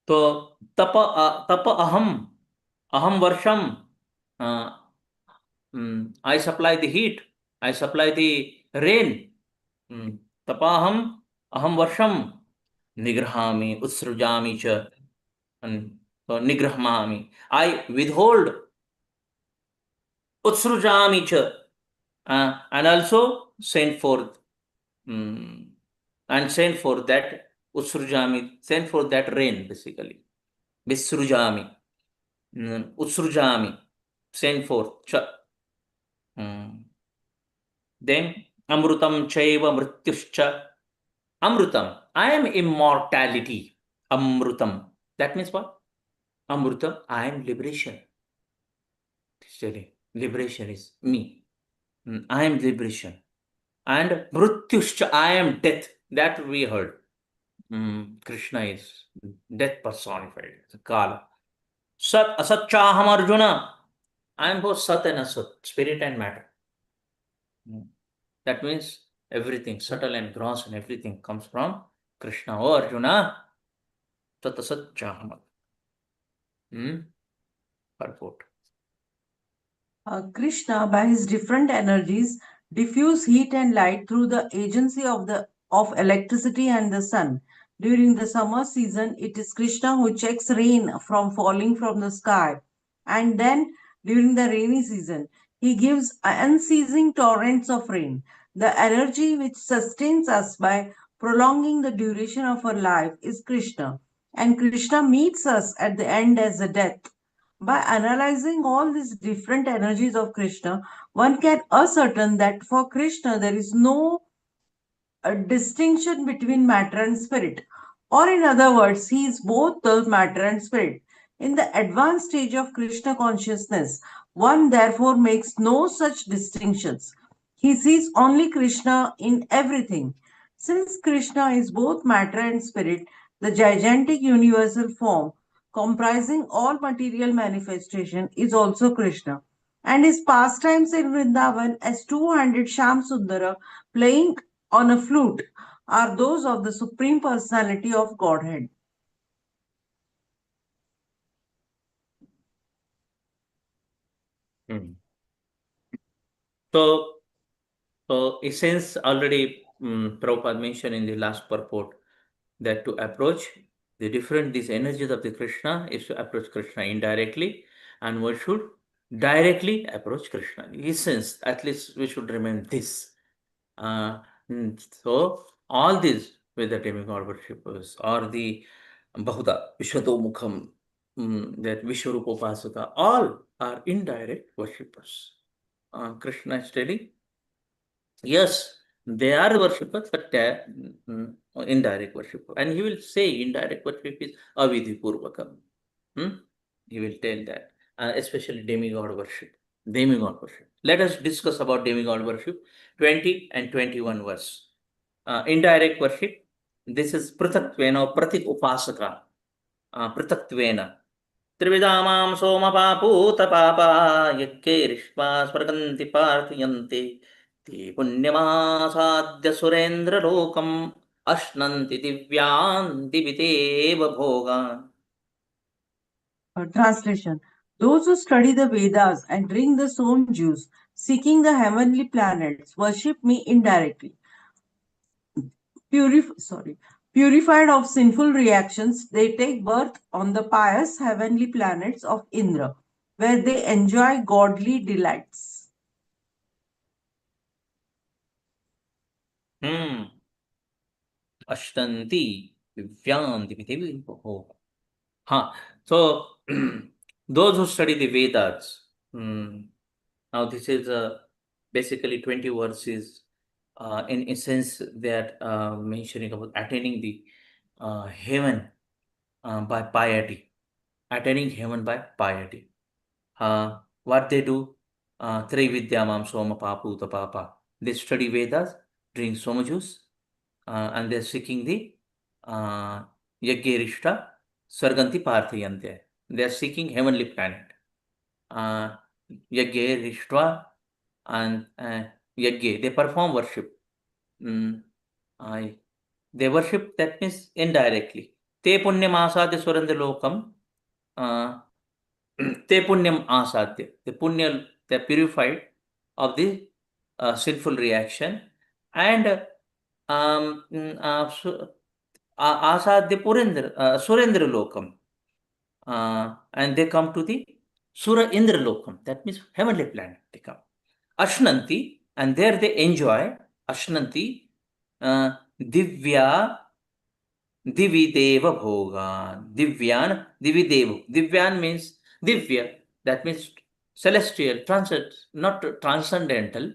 So tap aham varsham. I supply the heat. I supply the rain. Tapaham aham varsham nigrahami utsrujami cha. So nigrahami. I withhold utsrujami cha. And also send forth. And send for that utsrujami, send for that rain basically. Visrujami, utsrujami, send forth. Then amrutam chaiva mrityuscha. Amrutam, I am immortality. Amrutam, that means what? Amrutam, I am liberation. Liberation is me. I am liberation. And mrityuscha, I am death. That we heard. Krishna is death personified, Kala. Sat asatchaham Arjuna. I am both Sat and Asat, spirit and matter. That means everything, subtle and gross and everything comes from Krishna. Oh Arjuna, Sat asatchaham. Purport. Krishna, by his different energies, diffuse heat and light through the agency of electricity and the sun. During the summer season, it is Krishna who checks rain from falling from the sky. And then during the rainy season, he gives unceasing torrents of rain. The energy which sustains us by prolonging the duration of our life is Krishna. And Krishna meets us at the end as a death. By analyzing all these different energies of Krishna, one can ascertain that for Krishna there is no distinction between matter and spirit. Or, in other words, he is both the matter and spirit. In the advanced stage of Krishna consciousness, one therefore makes no such distinctions. He sees only Krishna in everything. Since Krishna is both matter and spirit, the gigantic universal form comprising all material manifestation is also Krishna. And his pastimes in Vrindavan as two-handed Sham Sundara playing on a flute are those of the Supreme Personality of Godhead. So essence already Prabhupada mentioned in the last purport that to approach these energies of the Krishna is to approach Krishna indirectly, and one should directly approach Krishna. In essence, at least we should remember this. So all these, whether demigod worshippers or the Bahuda, Vishwadomukham, that Vishwarupa Upasaka, all are indirect worshippers. Krishna is telling, yes, they are worshippers, but they are indirect worshipper. And he will say indirect worship is avidhi purvakam. He will tell that, especially demigod worship. Demigod worship. Let us discuss about demigod worship, 20 and 21 verse. Indirect worship, this is pratatvena or pratik upasaka. Pratatvena. Trividamam soma papu tapapa yakke rishpa swarganti parthiyanti te punyamasadya surendra lokam ashnanti divyan diviteva bhogan. Translation. Those who study the Vedas and drink the som juice, seeking the heavenly planets, worship me indirectly. Purified of sinful reactions, they take birth on the pious heavenly planets of Indra, where they enjoy godly delights. Ashtanti divyan diviteva bhogan. So those who study the Vedas, now this is basically 20 verses. In essence, they are mentioning about attaining the heaven by piety. Attaining heaven by piety. What they do? Trividyamam soma papu tapapa. They study Vedas, drink soma juice, and they're seeking the Yagya Sarganti Parthayante. They are seeking heavenly planet. Yagya Rishva and Yagya, they perform worship. They worship, that means indirectly. Te punyam asadya surendra lokam. Te punyam asadya. The punya, they are purified of the sinful reaction. And asadya surendra lokam. And they come to the Sura Indra Lokam, that means heavenly planet they come. Ashnanti, and there they enjoy, Ashnanti, Divya, Divideva Bhogan. Divyan, Divideva. Divyan means Divya, that means celestial, not transcendental.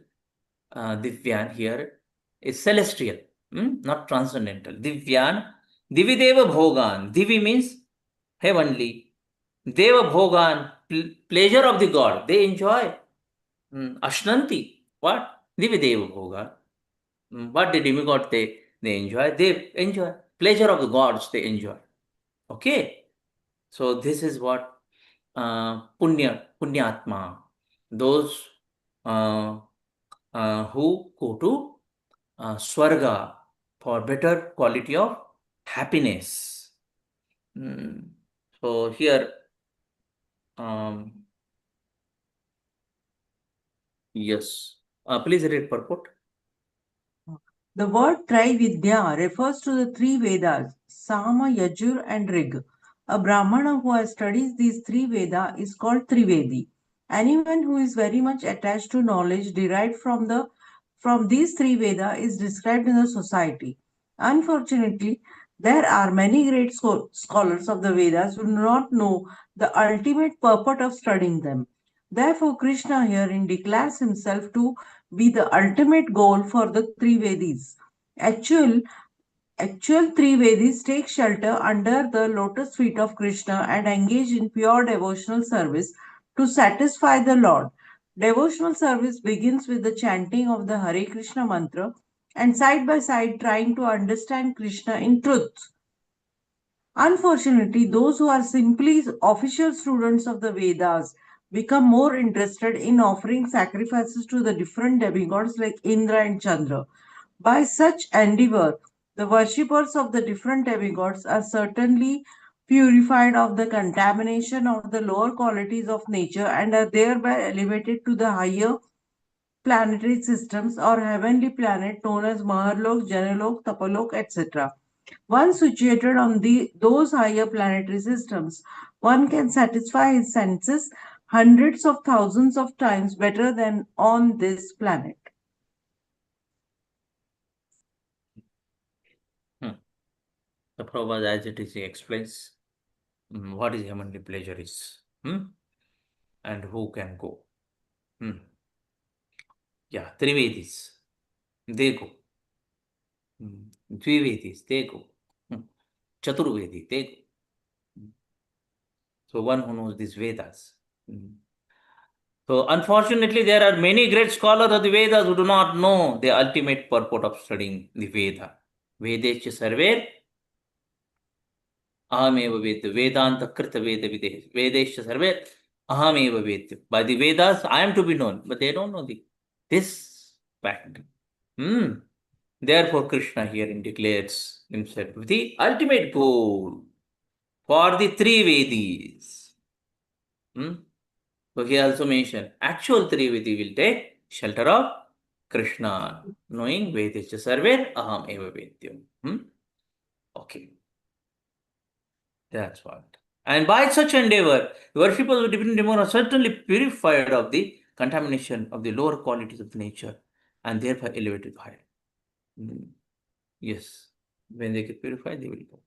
Divyan here is celestial, not transcendental. Divyan, Divideva Bhogan. Divi means heavenly. Deva Bhogan, pleasure of the God, they enjoy. Ashnanti, what? Divideva Bhogan. What the demigod they enjoy? They enjoy. Pleasure of the gods they enjoy. Okay? So this is what Punyatma, those who go to Swarga for better quality of happiness. So here, yes. Please read purport. The word Trividya refers to the three Vedas, Sama, Yajur, and Rig. A Brahmana who has studied these three Vedas is called Trivedi. Anyone who is very much attached to knowledge derived from these three Vedas is described in the society. Unfortunately, there are many great scholars of the Vedas who do not know the ultimate purport of studying them. Therefore, Krishna herein declares himself to be the ultimate goal for the three Vedis. Actual three Vedis take shelter under the lotus feet of Krishna and engage in pure devotional service to satisfy the Lord. Devotional service begins with the chanting of the Hare Krishna mantra and side by side trying to understand Krishna in truth. Unfortunately, those who are simply official students of the Vedas become more interested in offering sacrifices to the different demigods like Indra and Chandra. By such endeavor, the worshippers of the different demigods are certainly purified of the contamination of the lower qualities of nature and are thereby elevated to the higher planetary systems or heavenly planet known as Maharlok, Janalok, Tapalok, etc. Once situated on those higher planetary systems, one can satisfy his senses hundreds of thousands of times better than on this planet. The Prabhupada, as it is, he explains what is heavenly pleasure is, and who can go. Yeah, Trivedis, they go. Dvivedis, they go. Chaturvedi, they go. So one who knows these Vedas. So unfortunately, there are many great scholars of the Vedas who do not know the ultimate purport of studying the Veda. Vedescha sarver ahameva vedya. Vedanta krita veda videsh. Vedescha sarver ahameva vedya. By the Vedas, I am to be known, but they don't know this fact. Therefore, Krishna here declares himself the ultimate goal for the three Vedis. So he also mentioned actual Trivedi will take shelter of Krishna, knowing Vedescha Sarver Aham Eva Vedyam. Okay. That's what. And by such endeavor, worshippers of different demon are certainly purified of the contamination of the lower qualities of nature and thereby elevated higher. Yes. When they get purified, they will go.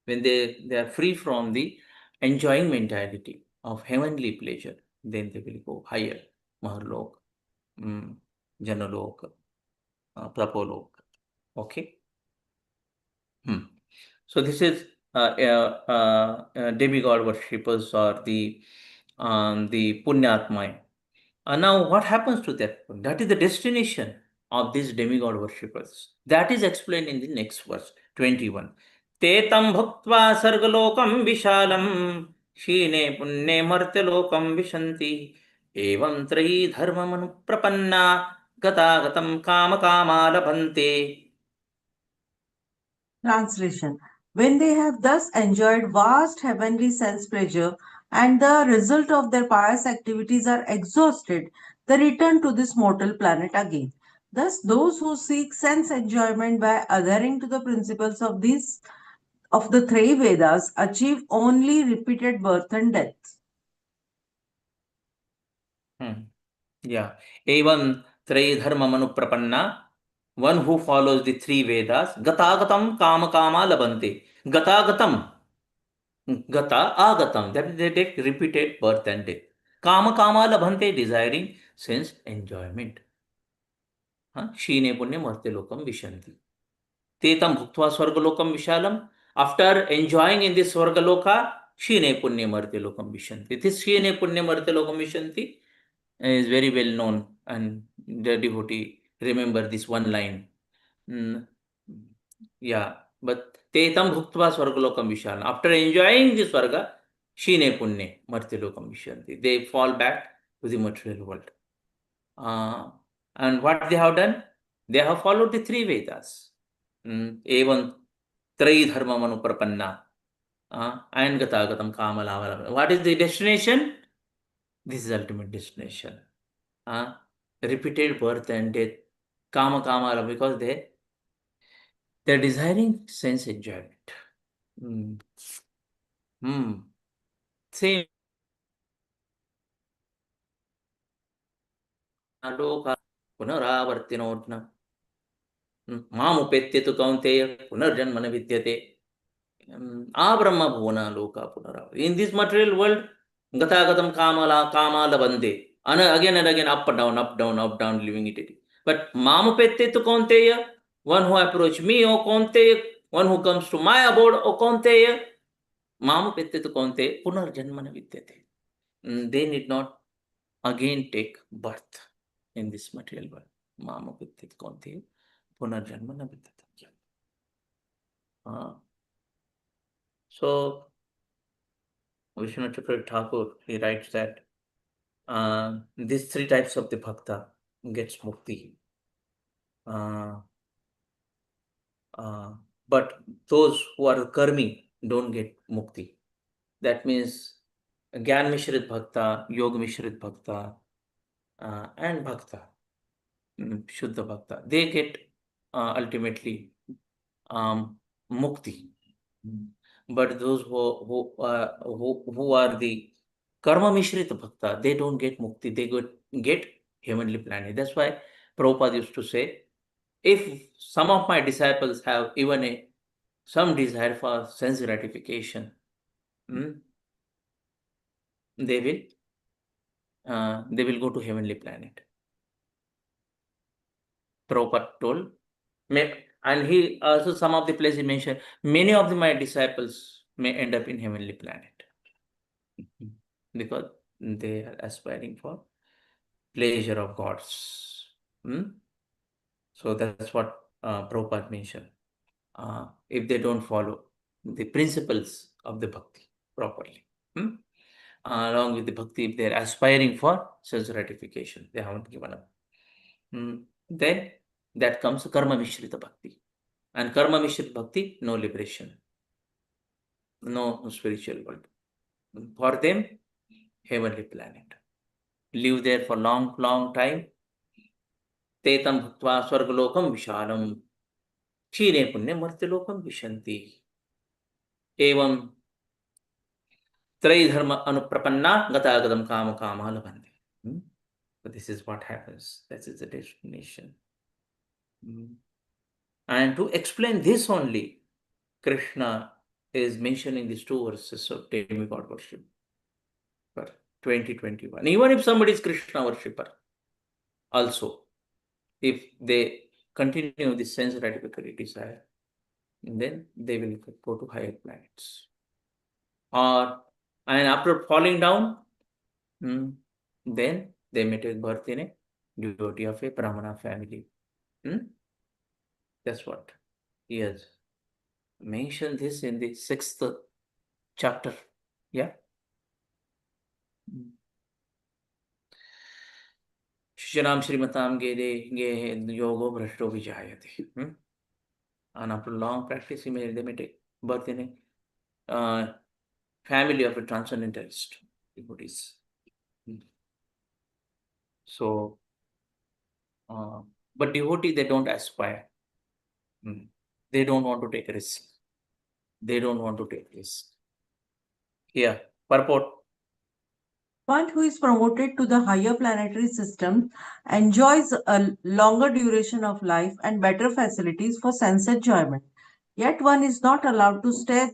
When they are free from the enjoying mentality of heavenly pleasure, then they will go higher. Maharlok, Janalok, Prapolok. Okay. So this is demigod worshippers or the Punyatmai. Now what happens to that? That is the destination of these demigod worshippers. That is explained in the next verse, 21. Tetam bhaktva sargalokam vishalam shine punne martyalokam vishanti evam trahi dharma manu prapanna gata gatam kama kama labhante. Translation. When they have thus enjoyed vast heavenly sense pleasure and the result of their pious activities are exhausted, they return to this mortal planet again. Thus, those who seek sense enjoyment by adhering to the principles of the three Vedas achieve only repeated birth and death. Yeah. Evam Trayi Dharma Manu Prapanna, one who follows the three Vedas, Gatagatam Kama Kama Labante. Gatagatam, Gata Agatam, that is they take repeated birth and death. Kama Kama Labante, desiring sense enjoyment. Shine Punya Marte Lokam Vishanti. Tetam Bhuktva Swargalokam Vishalam. After enjoying in this Swargaloka, Shine Punya Marte Lokam Vishanti. This Shine Punya Marte Lokam Vishanti is very well known, and the devotee remember this one line. Yeah, but Tetam Bhuktva Swargalokam Vishalam. After enjoying this Swarga, Shine Punne Martilokam Vishanti. They fall back to the material world. And what they have done? They have followed the three Vedas. Evan Trayi Dharma Manu Prapanna. And Gatagatam Kamala. What is the destination? This is ultimate destination. Repeated birth and death, kama, because they're desiring sense enjoyment. Same. Aloka punaravartinodna. Mamupetyetu kaunteya punarjanmana vidyate. Abrahma bhuvana loka punaravarti. In this material world, Gatagatam kama labande. And again, up and down, up, down, living it. But Mamupette to Konteya, one who approach me, O Konteya, one who comes to my abode, O Konteya, Mamupette to Konte, Punar Janmana Vidyate. They need not again take birth in this material world. Mamupette to Konte, Punar Janmana Vidyate. So, Vishnu Chakra Thakur, he writes that these three types of the bhakta gets mukti. But those who are karmi don't get mukti. That means Gyan Mishrit Bhakta, Yoga Mishrit Bhakta, and Bhakta. Shuddha Bhakta. They get ultimately mukti. But those who are the karma mishrita bhakta, they don't get mukti, they get heavenly planet. That's why Prabhupada used to say, if some of my disciples have even some desire for sense gratification, they will go to heavenly planet. Prabhupada told, and he also, some of the places he mentioned, many of my disciples may end up in heavenly planet because they are aspiring for pleasure of gods. So that's what Prabhupada mentioned. If they don't follow the principles of the bhakti properly, along with the bhakti, if they're aspiring for sense gratification, they haven't given up. Then that comes karma mishrita bhakti. And karma mishrita bhakti, no liberation, no spiritual world. For them, heavenly planet. Live there for long time. Tetam bhaktva swargalokam vishalam. Chire punya martyalokam vishanti. Evam Traidharma anuprapanna gatagadam kama kama labhante. So this is what happens. That is the destination. And to explain this only, Krishna is mentioning these two verses of demigod worship for 2021. Even if somebody is Krishna worshipper, also, if they continue this sense gratificatory desire, then they will go to higher planets. And after falling down, then they may take birth in a devotee of a Brahmana family. That's what he has mentioned this in the 6th chapter. Yeah. Shriram Srimatam Ge Yogo Brashto Vijayate. And after long practice, they may take birth in a family of a transcendentalist devotees. So, but devotee, they don't aspire. They don't want to take risk. They don't want to take risk. Yeah, purport. One who is promoted to the higher planetary system enjoys a longer duration of life and better facilities for sense enjoyment. Yet one is not allowed to stay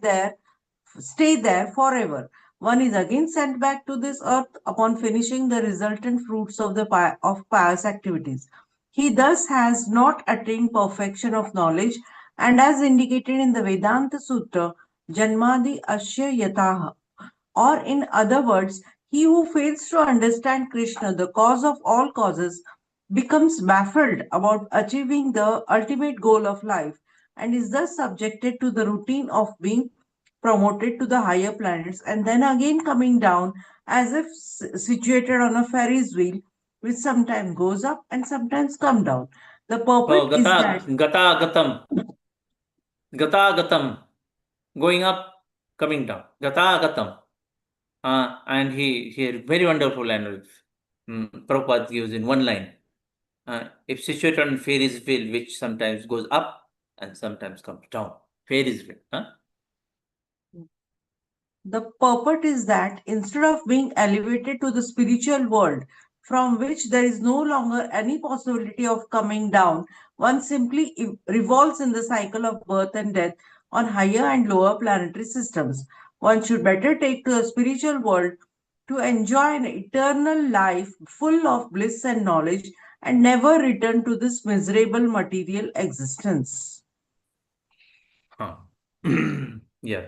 there forever. One is again sent back to this earth upon finishing the resultant fruits of pious activities. He thus has not attained perfection of knowledge, and as indicated in the Vedanta Sutra, Janmadi Asya Yataha, or in other words, he who fails to understand Krishna, the cause of all causes, becomes baffled about achieving the ultimate goal of life and is thus subjected to the routine of being promoted to the higher planets and then again coming down as if situated on a Ferris wheel, which sometimes goes up and sometimes come down. The purport is that Gata-gatam, going up, coming down. Gata-gatam. And he very wonderful language. Prabhupada gives in one line. If situated on Ferris wheel, which sometimes goes up and sometimes comes down. Ferris wheel. The purport is that instead of being elevated to the spiritual world, from which there is no longer any possibility of coming down, one simply revolves in the cycle of birth and death on higher and lower planetary systems. One should better take to the spiritual world to enjoy an eternal life full of bliss and knowledge and never return to this miserable material existence. Yeah.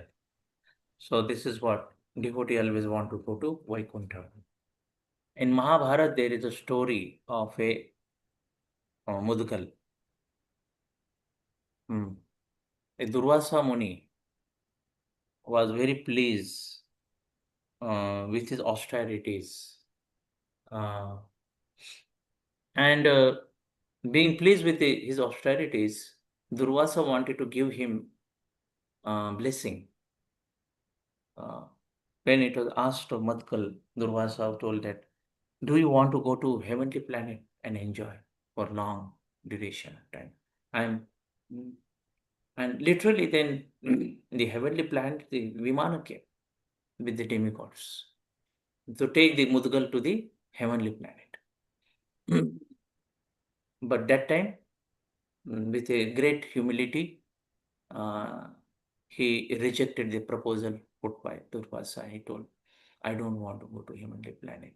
So this is what devotee always want to go to Vaikuntha. In Mahabharata, there is a story of a Mudgal. A Durvasa Muni was very pleased with his austerities. And being pleased with his austerities, Durvasa wanted to give him blessing. When it was asked of Madkal, Durvasa told that, do you want to go to heavenly planet and enjoy? for long duration of time. And literally then the heavenly planet, the Vimana came with the demigods to take the Mudgal to the heavenly planet. But that time, with a great humility, he rejected the proposal put by Durvasa. He told, I don't want to go to heavenly planet.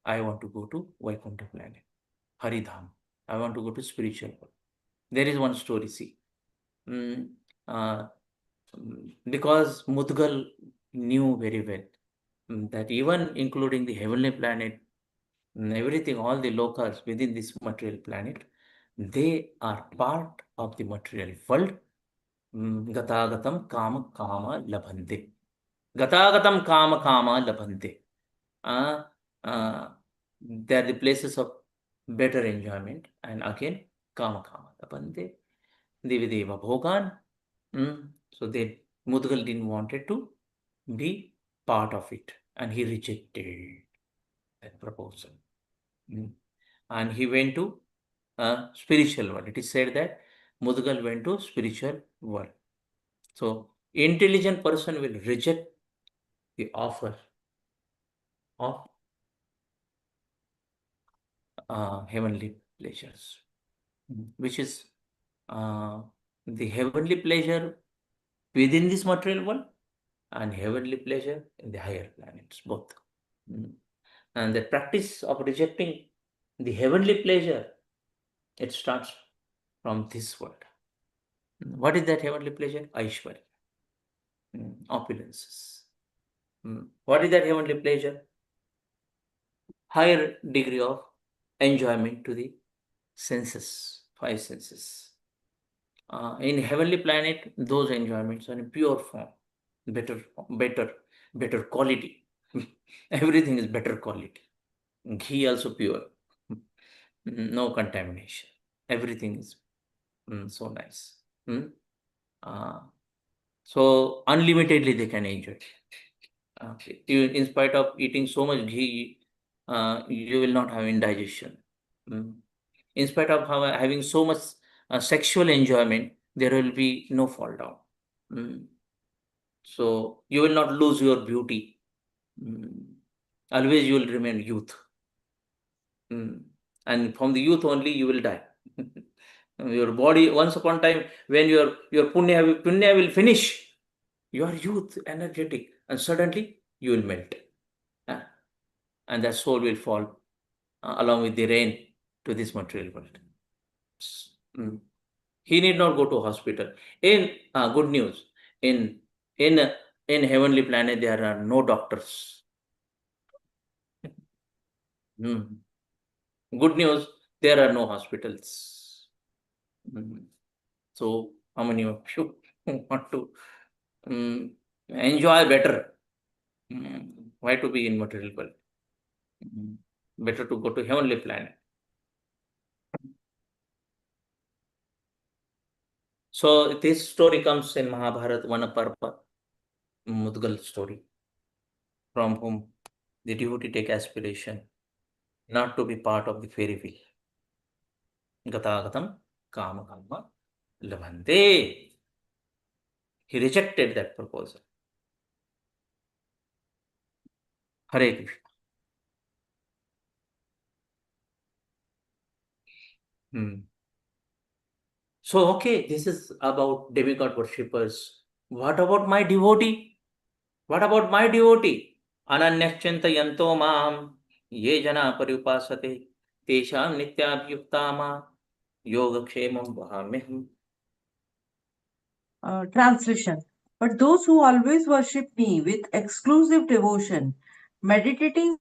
I want to go to Vaikuntha planet, Haridham. I want to go to spiritual world. There is one story, see. Because Mudgal knew very well that even including the heavenly planet, everything, all the lokas within this material planet, they are part of the material world. Gatagatam kama kama labhante. Gatagatam kama kama labhante. They are the places of better enjoyment. And again, kama kama labhante. Divideva bhogan. So they, Mudgal didn't wanted to be part of it, and he rejected that proposal. And he went to spiritual world. It is said that Mudgal went to spiritual world. So intelligent person will reject the offer of heavenly pleasures, which is the heavenly pleasure within this material world and heavenly pleasure in the higher planets, both. And the practice of rejecting the heavenly pleasure, it starts from this world. What is that heavenly pleasure? Aishwarya, opulences. What is that heavenly pleasure? Higher degree of enjoyment to the senses, 5 senses. In heavenly planet, those enjoyments are in pure form, better quality. Everything is better quality. Ghee also pure, no contamination. Everything is so nice. So unlimitedly they can enjoy. In spite of eating so much ghee, you will not have indigestion. In spite of having so much sexual enjoyment, there will be no fall down. So you will not lose your beauty. Always you will remain youth. And from the youth only you will die. Your body, once upon a time, when your punya will finish, you are youth, energetic, and suddenly you will melt. And that soul will fall along with the rain to this material world. He need not go to hospital. In good news, in heavenly planet there are no doctors. Good news, there are no hospitals. So how many of you want to enjoy better? Why to be in material world? Better to go to heavenly planet. So this story comes in Mahabharata, Vanaparva, Mudgal story, from whom the devotee take aspiration not to be part of the fairy wheel. Gatagatam kama kama labhante. He rejected that proposal. Hare Krishna. So, okay, this is about demigod worshippers. What about my devotee? What about my devotee? Ananyachanta yanto maam ye jana parupasate tesham nityabhyuktama yogakshemam vahamiham. Translation. But those who always worship me with exclusive devotion, meditating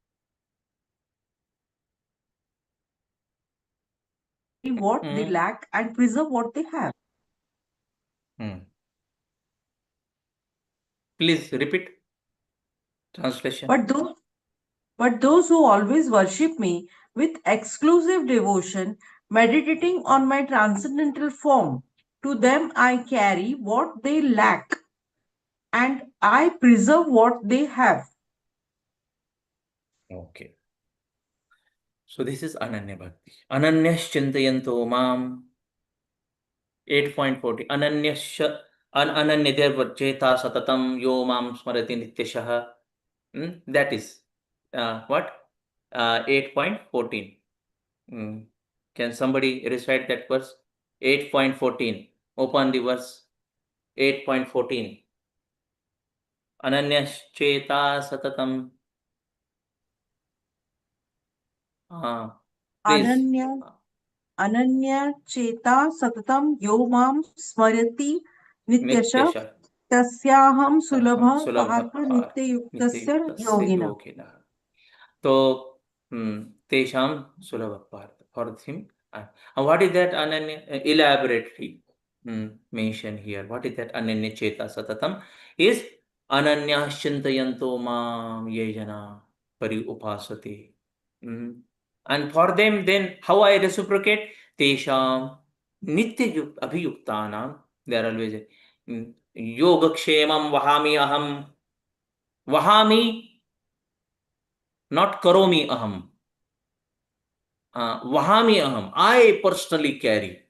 what they lack and preserve what they have. Please repeat. Translation. But those who always worship me with exclusive devotion, meditating on my transcendental form, to them I carry what they lack and I preserve what they have. Okay. So this is Ananya Bhakti. Ananyas Chintayanto Mam. 8.40. Ananyasya Ananya Cheta Satatam Yo Mam Smarati Nityashah. That is what? 8.14. Can somebody recite that verse? 8.14. Open the verse. 8.14. Ananyascheta Satatam. Please. Ananya Ananya Cheta Satatam Yo Mam Smarati Nityasha Nityasha. Tasyaham Sulabha Sulabha Pahatma Nityayuktasya Nityayuktasya Yogina. Yogina. So, Tesham Sulabha Parth. For him. And what is that Ananya? Elaborately mention here. What is that Ananya Cheta Satatam? Is Ananya Shintayanto Mam Yejana Pari Upasate. And for them, then how I reciprocate? Tesham Nitya Abhiyuktanam. They are always Yogakshemam Vahami Aham. Vahami, not Karomi Aham. Vahami Aham. I personally carry.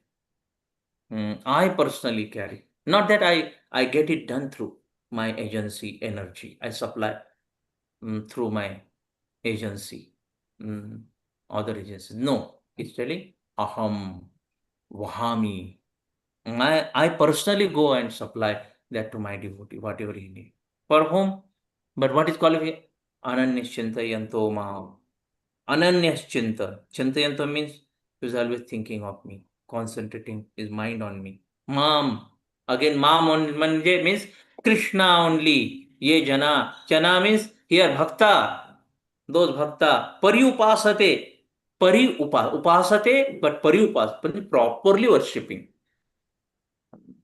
I personally carry. Not that I get it done through my agency energy. I supply through my agency, other agencies. No, it's telling Aham, Vahami. I personally go and supply that to my devotee, whatever he needs. For whom? But what is qualified? Ananyashintayanto Mam. Ananyaschinta. Chintayanta means he is always thinking of me, concentrating his mind on me. Mam. Again, Mam manje means Krishna only. Ye jana. Jana means here Bhakta. Those Bhakta. Pariupasate. Upasate, but pariupasate. Properly worshipping.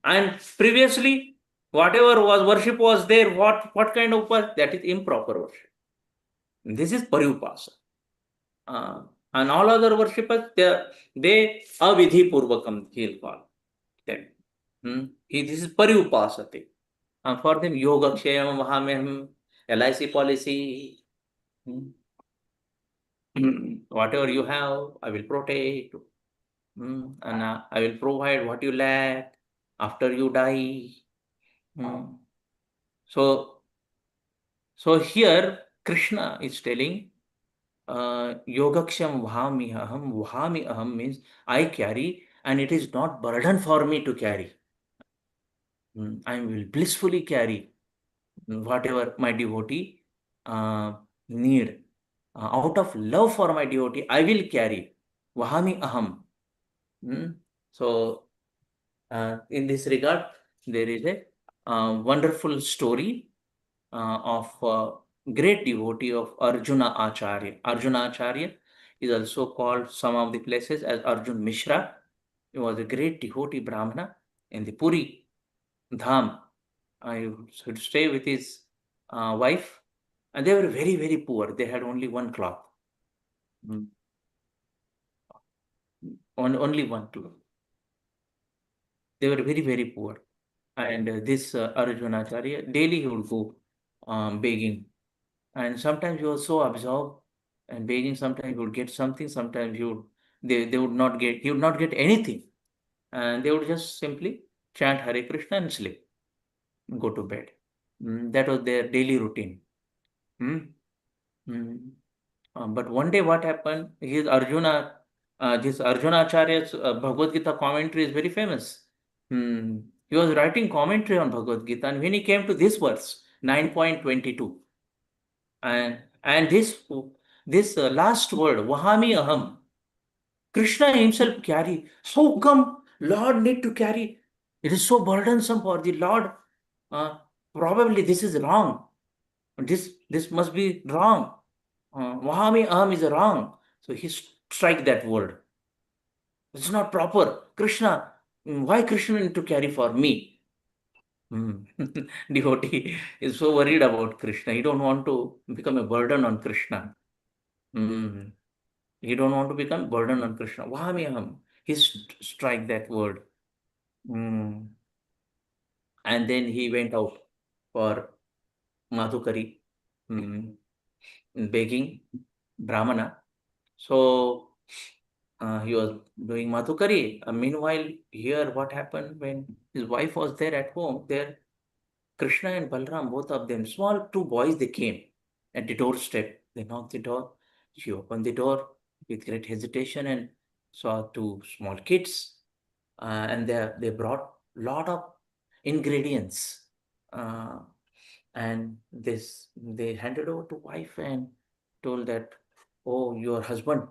And previously, whatever was worship was there, what kind of worship? That is improper worship. This is pariupasa. And all other worshippers, they avidhi purvakam, he'll call them. This is pariupasate. For them, yoga kshayam mahameham, LIC policy, whatever you have, I will protect, and I will provide what you lack after you die. So here Krishna is telling, Yogaksham Vahami Aham means I carry, and it is not burden for me to carry. I will blissfully carry whatever my devotee need. Out of love for my devotee, I will carry. Vahami Aham. So, in this regard, there is a wonderful story of great devotee of Arjuna Acharya. Arjuna Acharya is also called some of the places as Arjun Mishra. He was a great devotee Brahmana in the Puri Dham. I should stay with his wife, and they were very, very poor. They had only one cloth. Only one cloth. They were very, very poor. And this Arjuna Acharya, daily he would go begging. And sometimes he was so absorbed and begging, sometimes he would get something, sometimes they would not get, he would not get anything. And they would just simply chant Hare Krishna and sleep, go to bed. That was their daily routine. But one day what happened, this Arjuna Acharya's Bhagavad Gita commentary is very famous. He was writing commentary on Bhagavad Gita, and when he came to this verse, 9.22, and this last word, Vahami Aham, Krishna himself carry. How come Lord need to carry? It is so burdensome for the Lord. Probably this is wrong. This must be wrong. Vahami Aham is wrong. So he strike that word. It's not proper. Krishna, why Krishna need to carry for me? Devotee is so worried about Krishna. He don't want to become a burden on Krishna. He don't want to become burden on Krishna. Vahami Aham. He strike that word. And then he went out for Madhukari, begging Brahmana. So he was doing Madhukari. Meanwhile, here what happened when his wife was there at home, there Krishna and Balram, both of them, small two boys, they came at the doorstep. They knocked the door. She opened the door with great hesitation and saw two small kids. And they brought lot of ingredients. And they handed over to wife and told that, oh, your husband,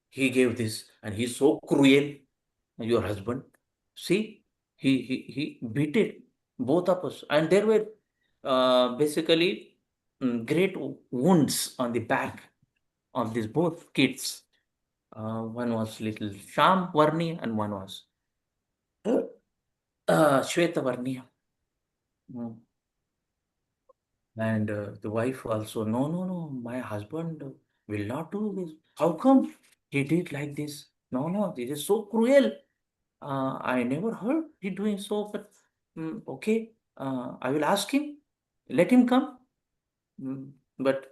he gave this and he's so cruel, your husband. See, he beat it, both of us. And there were basically great wounds on the back of these both kids. One was little Sham Varni and one was Shweta Varni. And the wife also, no, my husband will not do this. How come he did like this? No, this is so cruel. I never heard he doing so, but okay, I will ask him. Let him come. But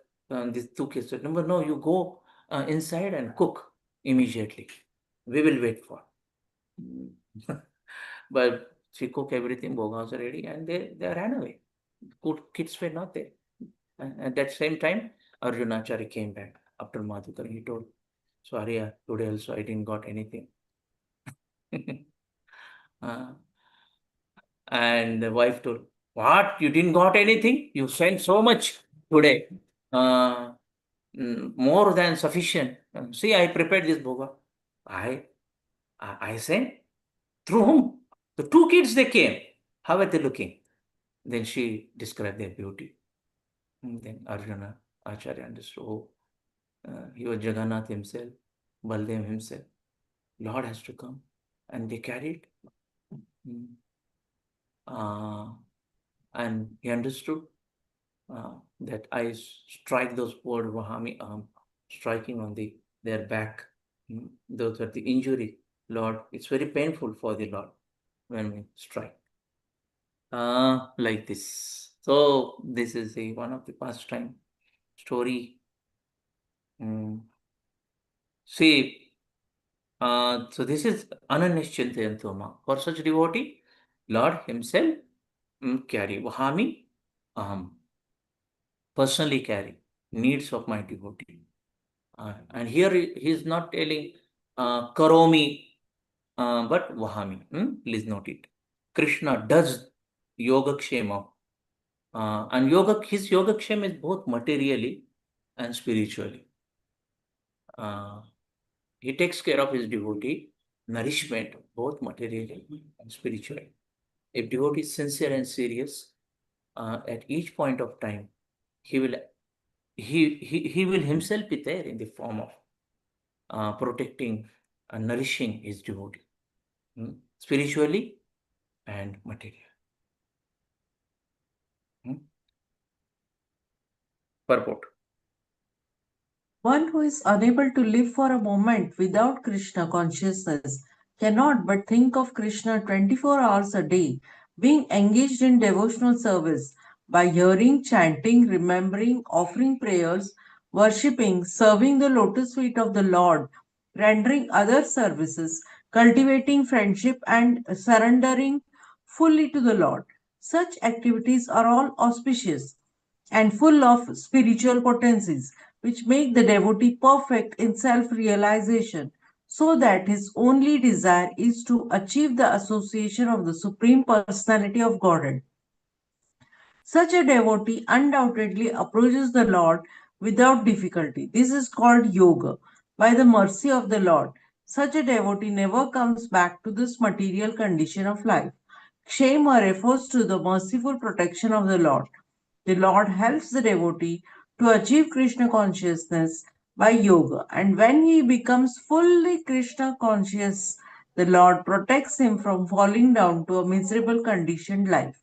these two kids said, no, you go inside and cook immediately. We will wait for. But she cooked everything, Bhoga was ready, and they ran away. Good kids were not there. At that same time, Arjunachari came back after Madhukar. He told, sorry, today also I didn't got anything. And the wife told, what? You didn't got anything? You sent so much today. More than sufficient. See, I prepared this bhoga. I sent. Through whom? The two kids, they came. How are they looking? Then she described their beauty. And then Arjuna Acharya understood, oh, he was Jagannath himself, Baldev himself. Lord has to come. And they carried. And he understood that I strike those poor Vahami, striking on their back. Those are the injury. Lord, it's very painful for the Lord when we strike. Like this. So this is one of the pastime story. See, so this is Ananyaschintayantoma. For such devotee, Lord himself carry Vahami, personally carry needs of my devotee. And here he is not telling Karomi, but Vahami. Please note it. Krishna does Yogakshema. And his Yogakshema is both materially and spiritually. He takes care of his devotee, nourishment, both materially and spiritually. If devotee is sincere and serious, at each point of time, he will himself be there in the form of protecting and nourishing his devotee, spiritually and materially. Purport. One who is unable to live for a moment without Krishna consciousness cannot but think of Krishna 24 hours a day, being engaged in devotional service by hearing, chanting, remembering, offering prayers, worshipping, serving the lotus feet of the Lord, rendering other services, cultivating friendship, and surrendering fully to the Lord. Such activities are all auspicious and full of spiritual potencies, which make the devotee perfect in self realization, so that his only desire is to achieve the association of the Supreme Personality of Godhead. Such a devotee undoubtedly approaches the Lord without difficulty. This is called yoga. By the mercy of the Lord, such a devotee never comes back to this material condition of life. Kshema refers to the merciful protection of the Lord. The Lord helps the devotee to achieve Krishna consciousness by yoga, and when he becomes fully Krishna conscious, the Lord protects him from falling down to a miserable conditioned life.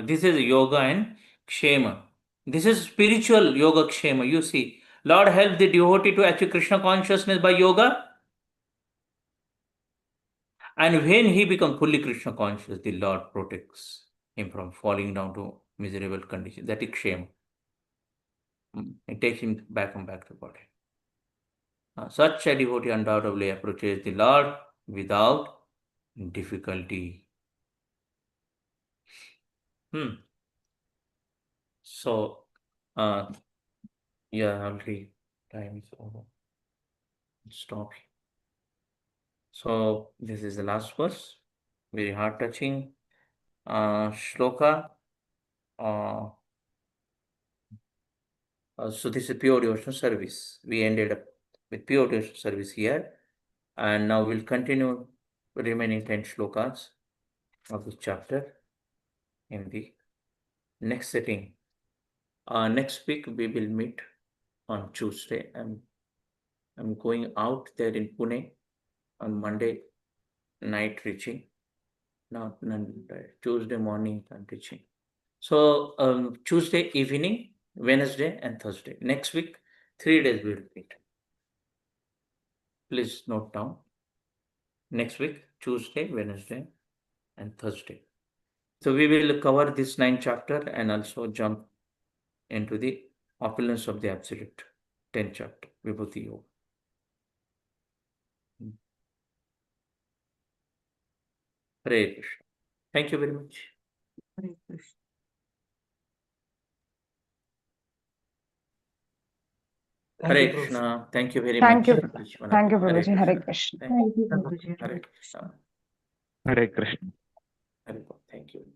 This is yoga and kshema. This is spiritual yoga kshema. You see, Lord helps the devotee to achieve Krishna consciousness by yoga. And when he becomes fully Krishna conscious, the Lord protects him from falling down to miserable condition. That is kshema. It takes him back to body. Such a devotee undoubtedly approaches the Lord without difficulty. So, yeah, already time is over. Stop. So, this is the last verse, very heart touching shloka. So, this is pure devotional service. We ended up with pure devotional service here, and now we'll continue remaining 10 shlokas of this chapter in the next setting. Next week we will meet on Tuesday. I'm going out there in Pune on Monday night reaching. No, Tuesday morning I'm reaching. So Tuesday evening, Wednesday and Thursday. Next week, 3 days we will meet. Please note down. Next week, Tuesday, Wednesday and Thursday. So we will cover this 9th chapter and also jump into the opulence of the Absolute, 10th chapter, Vibhuti Yoga. Hare Krishna. Thank you very much. Hare Krishna. Hare Krishna. Thank you very Thank much. you. Thank you, Prabhuji. Hare Krishna. Thank you, Prabhuji. Hare Krishna. Hare Krishna. Hare Krishna. Thank you.